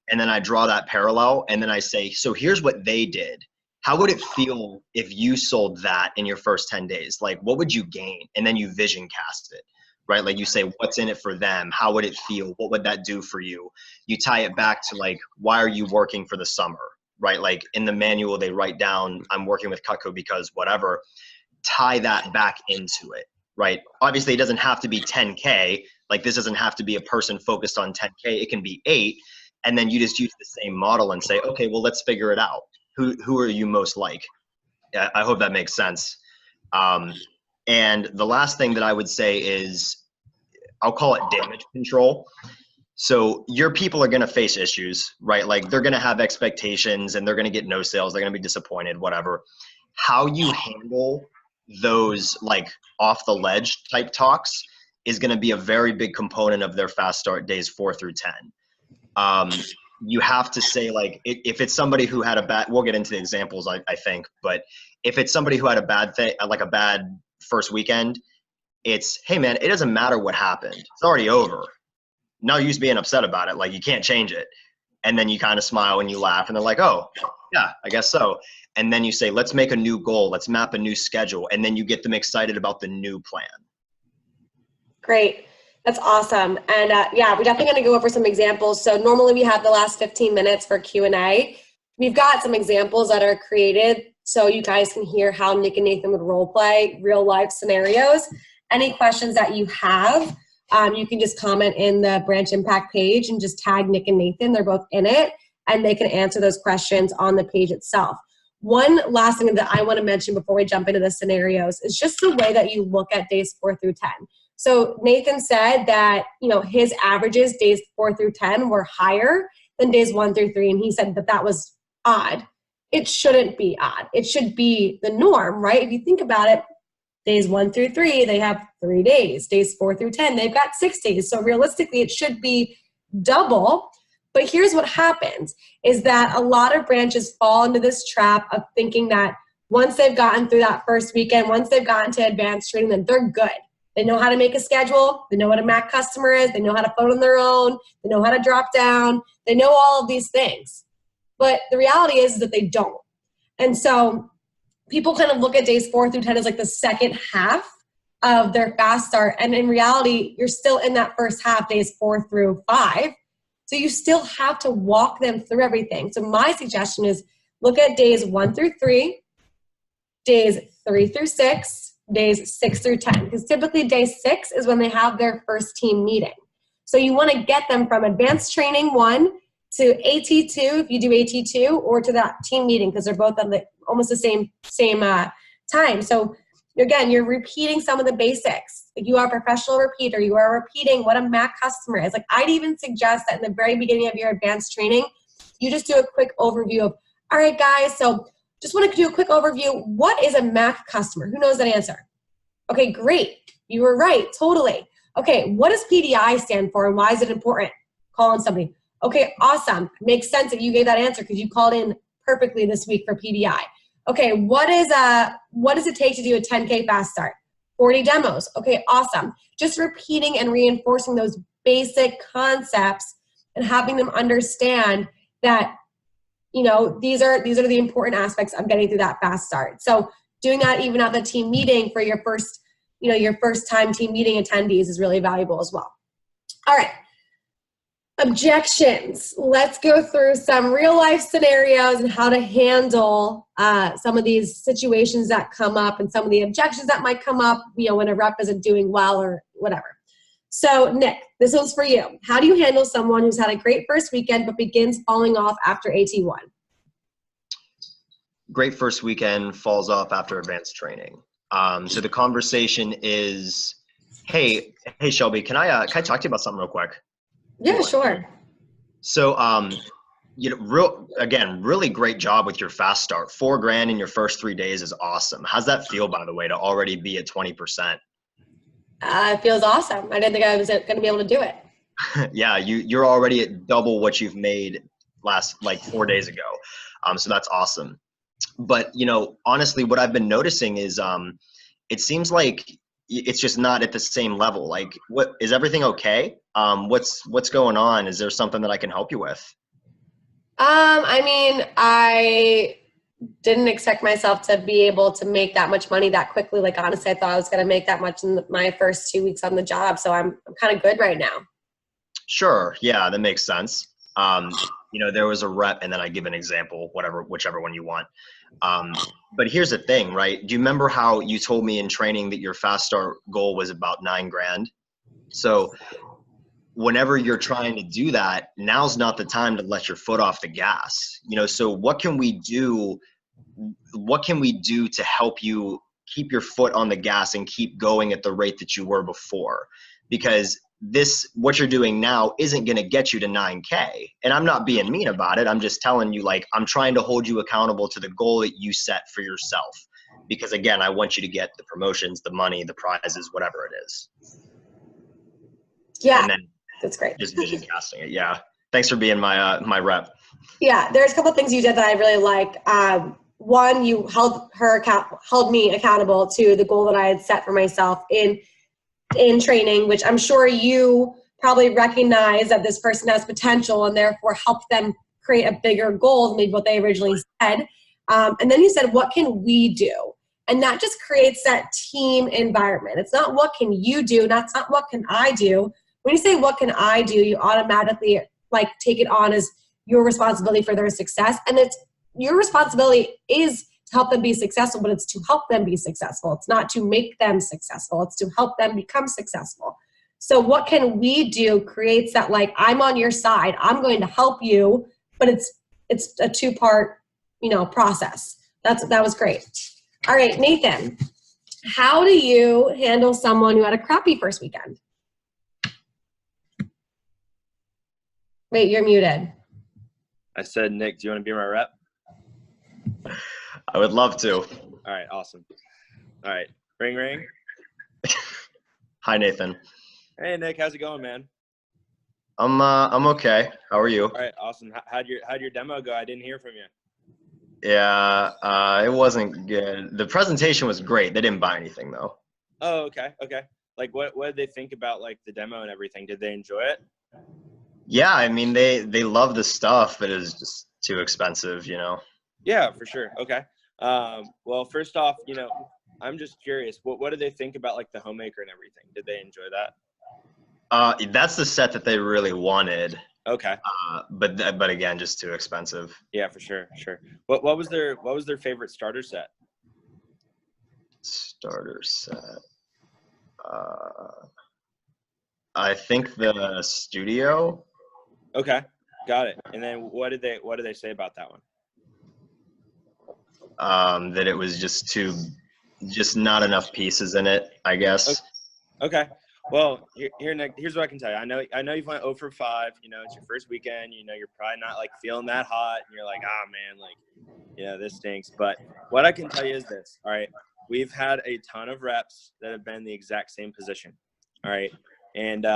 B: And then I draw that parallel. And then I say, so here's what they did. How would it feel if you sold that in your first 10 days? Like, what would you gain? And then you vision cast it, right? Like, you say, what's in it for them? How would it feel? What would that do for you? You tie it back to, like, why are you working for the summer, right? Like, in the manual, they write down, I'm working with Cutco because whatever. Tie that back into it, right? Obviously, it doesn't have to be 10K. Like, this doesn't have to be a person focused on 10K. It can be 8. And then you just use the same model and say, okay, well, let's figure it out. Who are you most like? I hope that makes sense. And the last thing that I would say is, I'll call it damage control. So your people are going to face issues, right? Like, they're going to have expectations and they're going to get no sales. They're going to be disappointed, whatever. How you handle those, like, off the ledge type talks is going to be a very big component of their fast start days 4 through 10. You have to say, like, if it's somebody who had a bad, we'll get into the examples, I think, but if it's somebody who had a bad thing, like a bad first weekend, it's, hey man, it doesn't matter what happened. It's already over. No use being upset about it. Like, you can't change it. And then you kind of smile and you laugh and they're like, oh yeah, I guess so. And then you say, let's make a new goal. Let's map a new schedule. And then you get them excited about the new plan.
A: Great. That's awesome. And yeah, we're definitely going to go over some examples. So normally we have the last 15 minutes for Q&A. We've got some examples that are created so you guys can hear how Nick and Nathan would role play real life scenarios. Any questions that you have, you can just comment in the branch impact page and just tag Nick and Nathan. They're both in it and they can answer those questions on the page itself. One last thing that I want to mention before we jump into the scenarios is just the way that you look at days 4 through 10. So Nathan said that, his averages days 4 through 10 were higher than days 1 through 3. And he said that that was odd. It shouldn't be odd. It should be the norm, right? If you think about it, days 1 through 3, they have 3 days. Days 4 through 10, they've got 6 days. So realistically, it should be double. But here's what happens is that a lot of branches fall into this trap of thinking that once they've gotten through that first weekend, once they've gotten to advanced training, then they're good. They know how to make a schedule. They know what a MAC customer is. They know how to phone on their own. They know how to drop down. They know all of these things. But the reality is that they don't. And so people kind of look at days 4 through 10 as like the second half of their fast start. And in reality, you're still in that first half, days 4 through 5. So you still have to walk them through everything. So my suggestion is look at days 1 through 3, days 3 through 6, days 6 through 10, because typically day 6 is when they have their first team meeting. So you want to get them from advanced training 1 to AT2, if you do AT2, or to that team meeting, because they're both at almost the same time. So Again, you're repeating some of the basics. Like you are a professional repeater. You are repeating what a MAC customer is. Like I'd even suggest that in the very beginning of your advanced training, you just do a quick overview of, all right, guys, so just want to do a quick overview. What is a MAC customer? Who knows that answer? Okay, great. You were right, totally. Okay, what does PDI stand for and why is it important? Call on somebody. Okay, awesome. Makes sense that you gave that answer because you called in perfectly this week for PDI. Okay, what does it take to do a 10K fast start? 40 demos. Okay, awesome. Just repeating and reinforcing those basic concepts and having them understand that, you know, these are the important aspects of getting through that fast start. So doing that even at the team meeting for your first, you know, your first time team meeting attendees is really valuable as well. All right. Objections. Let's go through some real life scenarios and how to handle some of these situations that come up and some of the objections that might come up, you know, when a rep isn't doing well or whatever. So Nick, this one's for you. How do you handle someone who's had a great first weekend but begins falling off after AT1?
B: Great first weekend, falls off after advanced training. So the conversation is, hey Shelby, can I talk to you about something real quick?
A: Yeah, sure.
B: So, you know, really great job with your fast start. $4,000 in your first 3 days is awesome. How's that feel, by the way, to already be at 20%?
A: It feels awesome. I didn't think I was going to be able to do it.
B: Yeah, you're already at double what you've made last 4 days ago. So that's awesome. But, you know, honestly, what I've been noticing is it seems like it's just not at the same level. Like, what is everything okay? What's going on? Is there something that I can help you with?
A: I mean, I didn't expect myself to be able to make that much money that quickly. Like, honestly, I thought I was going to make that much in my first 2 weeks on the job. So I'm kind of good right now.
B: Sure. Yeah, that makes sense. You know, there was a rep, and then I give an example, whichever one you want. But here's the thing, right? Do you remember how you told me in training that your fast start goal was about $9,000? So whenever you're trying to do that, now's not the time to let your foot off the gas. You know, so what can we do? What can we do to help you keep your foot on the gas and keep going at the rate that you were before? Because what you're doing now isn't going to get you to 9K. And I'm not being mean about it. I'm just telling you, like, I'm trying to hold you accountable to the goal that you set for yourself. Because again, I want you to get the promotions, the money, the prizes, whatever it is.
A: Yeah,
B: and then
A: that's great.
B: Just vision casting it. Yeah. Thanks for being my rep.
A: Yeah, there's a couple of things you did that I really like. One, you held me accountable to the goal that I had set for myself in training, which I'm sure you probably recognize that this person has potential and therefore help them create a bigger goal than maybe what they originally said. And then you said, what can we do? And that just creates that team environment. It's not what can you do, that's not what can I do. When you say what can I do, you automatically take it on as your responsibility for their success. And it's your responsibility is to help them be successful, but it's to help them be successful. It's not to make them successful. It's to help them become successful. So what can we do creates that, I'm on your side. I'm going to help you, but it's a two-part, process. That was great. All right, Nathan, how do you handle someone who had a crappy first weekend? Wait, you're muted.
C: I said, Nick, do you want to be my rep?
B: I would love to.
C: All right, awesome. All right, ring, ring.
B: Hi, Nathan.
C: Hey, Nick, how's it going, man?
B: I'm okay. How are you?
C: All right, awesome. How'd your demo go? I didn't hear from you.
B: Yeah, it wasn't good. The presentation was great. They didn't buy anything though.
C: Oh, okay. What did they think about the demo and everything? Did they enjoy it?
B: Yeah, I mean they love the stuff, but it was just too expensive,
C: Yeah, for sure. Okay. Well, first off, I'm just curious. What did they think about the homemaker and everything? Did they enjoy that?
B: That's the set that they really wanted.
C: Okay.
B: But again, just too expensive.
C: Yeah, for sure. What was their favorite starter set?
B: Starter set. I think the studio.
C: Okay, got it. And then what did they say about that one?
B: That it was just too just not enough pieces in it, I guess.
C: Okay. Well, here, Nick, here's what I can tell you. I know you've went 0 for 5. You know, it's your first weekend. You know, you're probably not like feeling that hot, and you're like, ah, man, like, you know, this stinks. But what I can tell you is this. All right, we've had a ton of reps that have been in the exact same position. All right, and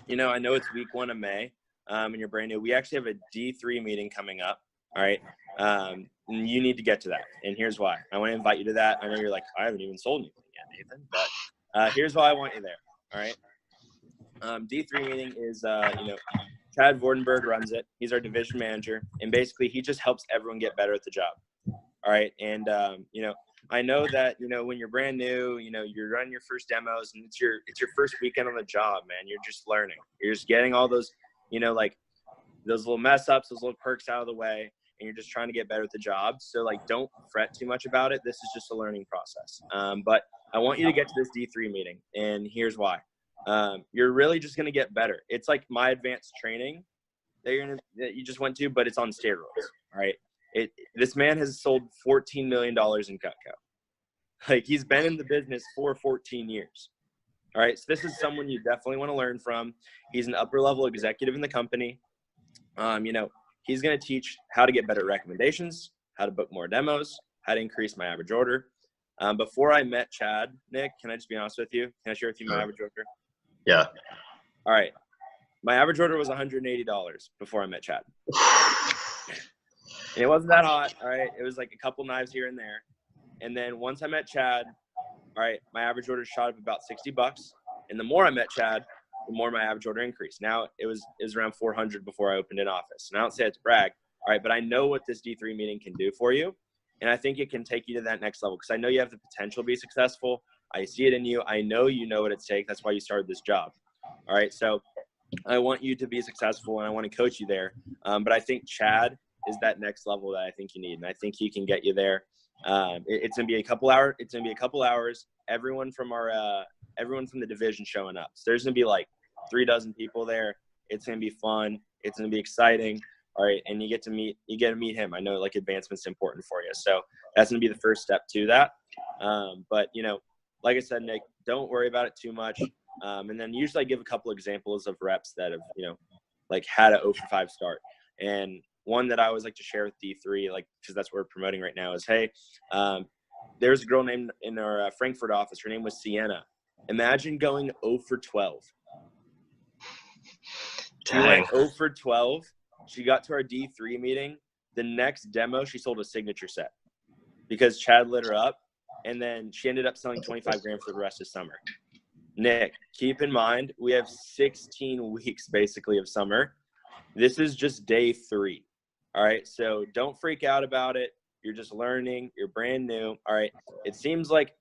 C: you know, I know it's week 1 of May, and you're brand new. We actually have a D3 meeting coming up. All right, and you need to get to that, and here's why. I want to invite you to that. I know you're like, I haven't even sold anything yet, Nathan, but here's why I want you there. All right. D3 meeting is, you know, Chad Vordenberg runs it. He's our division manager, and basically he just helps everyone get better at the job. All right. And, you know, I know that, you know, when you're brand new, you know, you're running your first demos and it's your first weekend on the job, man. You're just learning. You're just getting all those, you know, like those little mess ups, those little quirks out of the way, and you're just trying to get better at the job. So like, don't fret too much about it. This is just a learning process. But I want you to get to this D3 meeting, and here's why. You're really just going to get better. It's like my advanced training that you just went to, but it's on steroids. All right. This man has sold $14 million in Cutco. Like, he's been in the business for 14 years. All right. So this is someone you definitely want to learn from. He's an upper level executive in the company. You know, he's going to teach how to get better recommendations, how to book more demos, how to increase my average order. Before I met Chad, Nick, can I just be honest with you? Can I share with you my average order?
B: Yeah.
C: All right. My average order was $180 before I met Chad. And it wasn't that hot. All right. It was like a couple knives here and there. And then once I met Chad, all right, my average order shot up about $60. And the more I met Chad, the more my average order increased. Now it was around 400 before I opened an office. And I don't say it to brag. All right. But I know what this D3 meeting can do for you. And I think it can take you to that next level, because I know you have the potential to be successful. I see it in you. I know you know what it takes. That's why you started this job. All right. So I want you to be successful, and I want to coach you there. But I think Chad is that next level that I think you need. And I think he can get you there. It's going to be a couple hours. It's going to be a couple hours. Everyone from the division showing up. So there's going to be like 36 people there. It's going to be fun. It's going to be exciting. All right. And you get to meet him. I know like advancement's important for you. So that's going to be the first step to that. But you know, like I said, Nick, don't worry about it too much. And then usually I give a couple examples of reps that have, you know, like had a 0 for 5 start. And one that I always like to share with D3, like, because that's what we're promoting right now, is, hey, there's a girl named in our Frankfurt office. Her name was Sienna. Imagine going 0 for 12. She went 0 for 12. She got to our D3 meeting. The next demo, she sold a signature set because Chad lit her up. And then she ended up selling 25 grand for the rest of summer. Nick, keep in mind, we have 16 weeks basically of summer. This is just day 3. All right. So don't freak out about it. You're just learning. You're brand new. All right. It seems like,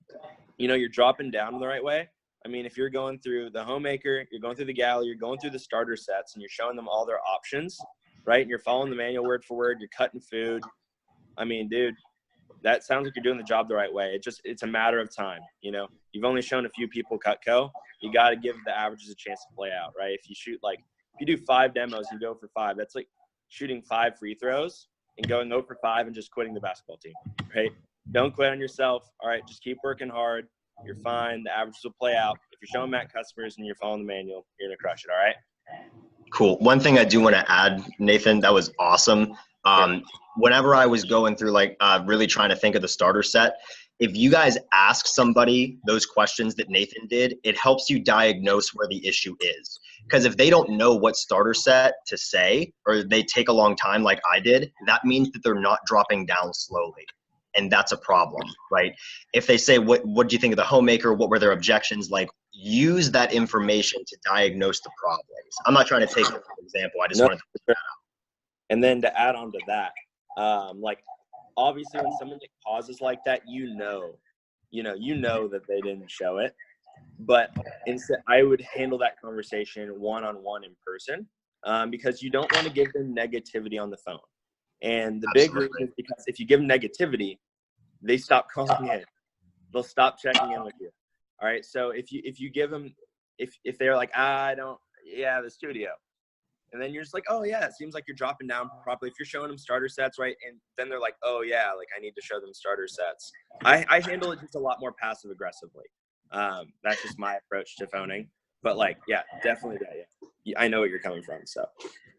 C: you know, you're dropping down the right way. I mean, if you're going through the homemaker, you're going through the galley, you're going through the starter sets, and you're showing them all their options, right? And you're following the manual word for word. You're cutting food. I mean, dude, that sounds like you're doing the job the right way. It's a matter of time. You know, you've only shown a few people Cutco. You got to give the averages a chance to play out, right? If you do 5 demos and go for 5, that's like shooting 5 free throws and going 0 for 5 and just quitting the basketball team, right? Don't quit on yourself. All right, just keep working hard. You're fine. The averages will play out. If you're showing Matt customers and you're following the manual, you're going to crush it, all right?
B: Cool. One thing I do want to add, Nathan, that was awesome. Whenever I was going through really trying to think of the starter set, if you guys ask somebody those questions that Nathan did, it helps you diagnose where the issue is. Because if they don't know what starter set to say, or they take a long time like I did, that means that they're not dropping down slowly. And that's a problem, right? If they say, what do you think of the homemaker? What were their objections? Like, use that information to diagnose the problems. I'm not trying to take it as an example. I just wanted to put that out.
C: And then to add on to that, obviously when someone pauses like that, you know that they didn't show it. But instead, I would handle that conversation one-on-one in person, because you don't want to give them negativity on the phone. And the big reason is because if you give them negativity, they stop calling in. They'll stop checking in with you. All right. So if you give them, if they're like, the studio, And then you're just like, oh yeah, it seems like you're dropping down properly. If you're showing them starter sets, right? And then they're like, oh yeah, like I need to show them starter sets. I handle it just a lot more passive aggressively. That's just my approach to phoning. But like, yeah, definitely that. Yeah. I know what you're coming from. So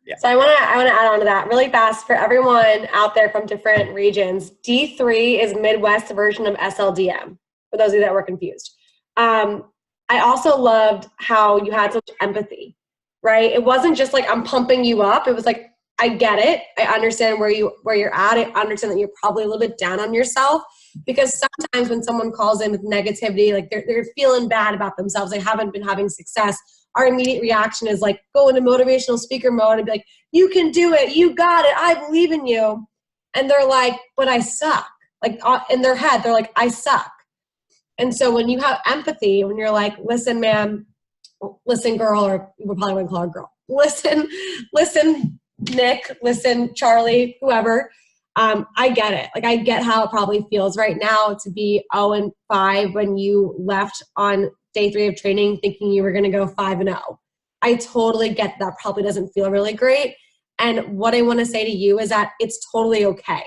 C: yeah.
A: So I want to add on to that really fast for everyone out there from different regions. D3 is Midwest version of SLDM, for those of you that were confused. I also loved how you had such empathy, right? It wasn't just like, I'm pumping you up. It was like, I get it. I understand where you're at. I understand that you're probably a little bit down on yourself, because sometimes when someone calls in with negativity, like they're feeling bad about themselves, they haven't been having success, our immediate reaction is like go into motivational speaker mode and be like, you can do it. You got it. I believe in you. And they're like, but I suck. Like in their head, they're like, I suck. And so when you have empathy, when you're like, listen, man, listen, girl, or we probably wouldn't call her girl. Listen, Nick, listen, Charlie, whoever. I get it. Like I get how it probably feels right now to be 0-5 when you left on day 3 of training thinking you were going to go 5-0. I totally get that. Probably doesn't feel really great. And what I want to say to you is that it's totally okay.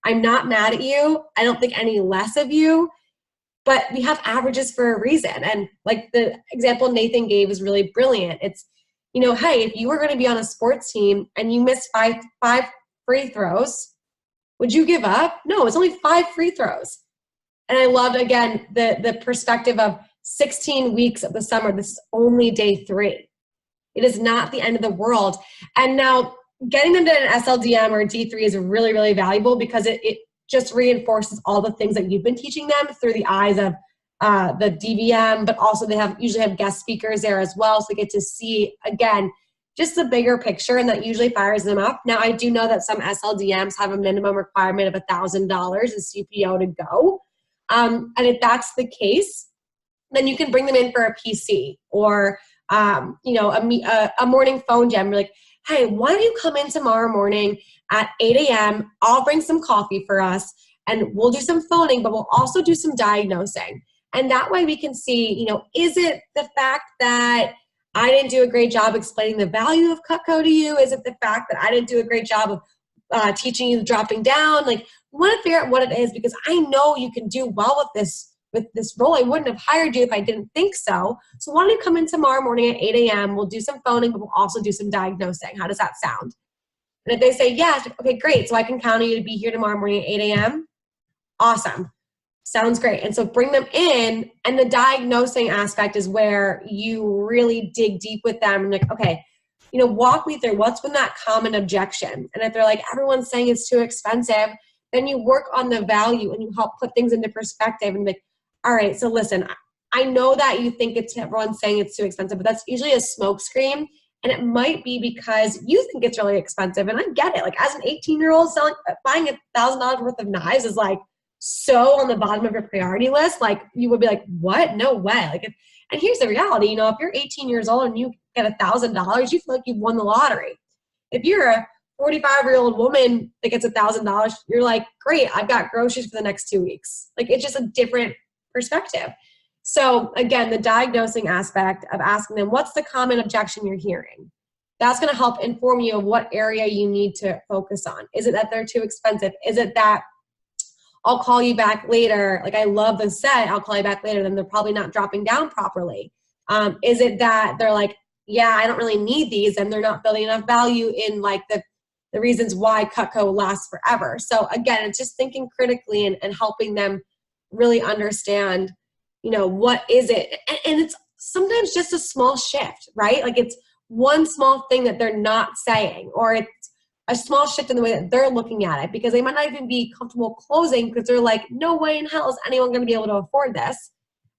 A: I'm not mad at you. I don't think any less of you, but we have averages for a reason. And like the example Nathan gave is really brilliant. It's, hey, if you were going to be on a sports team and you missed five free throws, would you give up? No, it's only 5 free throws. And I loved, again, the perspective of 16 weeks of the summer. This is only day 3. It is not the end of the world. And now getting them to an SLDM or D3 is really, really valuable because it just reinforces all the things that you've been teaching them through the eyes of the DVM, but also they usually have guest speakers there as well. So they get to see, again, just the bigger picture, and that usually fires them up. Now, I do know that some SLDMs have a minimum requirement of $1,000 as CPO to go. And if that's the case, then you can bring them in for a PC or, a morning phone jam. You're like, hey, why don't you come in tomorrow morning at 8 a.m. I'll bring some coffee for us and we'll do some phoning, but we'll also do some diagnosing. And that way we can see, is it the fact that I didn't do a great job explaining the value of Cutco to you? Is it the fact that I didn't do a great job of teaching you dropping down? Like, we want to figure out what it is, because I know you can do well with this role. I wouldn't have hired you if I didn't think so. So why don't you come in tomorrow morning at 8 a.m. We'll do some phoning, but we'll also do some diagnosing. How does that sound? And if they say yes, okay, great. So I can count on you to be here tomorrow morning at 8 a.m. Awesome. Sounds great. And so bring them in, and the diagnosing aspect is where you really dig deep with them and like, okay, walk me through what's been that common objection. And if they're like, everyone's saying it's too expensive, then you work on the value and you help put things into perspective and be like, all right, so listen, I know that you think everyone's saying it's too expensive, but that's usually a smoke screen. And it might be because you think it's really expensive. And I get it. Like as an 18-year-old buying $1,000 worth of knives is like so on the bottom of your priority list. Like you would be like, what? No way. And here's the reality, if you're 18 years old and you get $1,000, you feel like you've won the lottery. If you're a 45-year-old woman that gets $1,000, you're like, great, I've got groceries for the next 2 weeks. Like it's just a different perspective. So again, the diagnosing aspect of asking them, what's the common objection you're hearing? That's going to help inform you of what area you need to focus on. Is it that they're too expensive? Is it that I'll call you back later? Like I love the set, I'll call you back later, then they're probably not dropping down properly. Is it that they're like, yeah, I don't really need these, and they're not building enough value in like the reasons why Cutco lasts forever? So again, it's just thinking critically and helping them really understand, what is it? And it's sometimes just a small shift, right? Like it's one small thing that they're not saying, or it's a small shift in the way that they're looking at it, because they might not even be comfortable closing because they're like, no way in hell is anyone going to be able to afford this.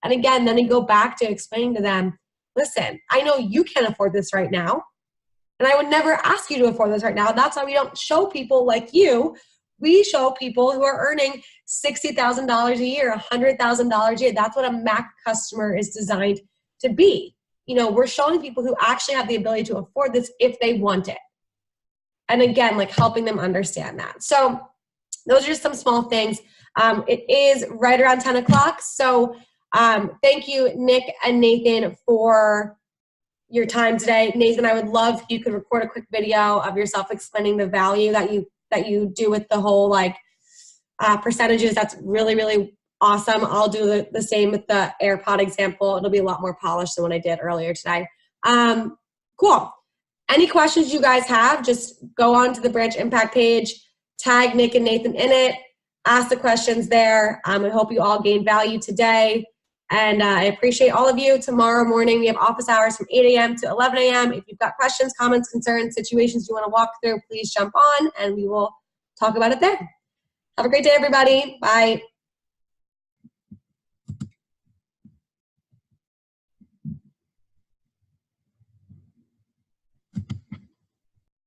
A: And again, then you go back to explaining to them, listen, I know you can't afford this right now, and I would never ask you to afford this right now. That's why we don't show people like you. We show people who are earning $60,000 a year, $100,000 a year. That's what a Mac customer is designed to be. We're showing people who actually have the ability to afford this if they want it. And again, like helping them understand that. So those are just some small things. It is right around 10 o'clock. So thank you, Nick and Nathan, for your time today. Nathan, I would love if you could record a quick video of yourself explaining the value that you do with the whole like percentages. That's really, really awesome. I'll do the same with the AirPod example. It'll be a lot more polished than what I did earlier today. Cool. Any questions you guys have, just go on to the Branch Impact page, tag Nick and Nathan in it, ask the questions there. I hope you all gained value today. And I appreciate all of you. Tomorrow morning, we have office hours from 8 a.m. to 11 a.m. If you've got questions, comments, concerns, situations you want to walk through, please jump on and we will talk about it then. Have a great day, everybody. Bye.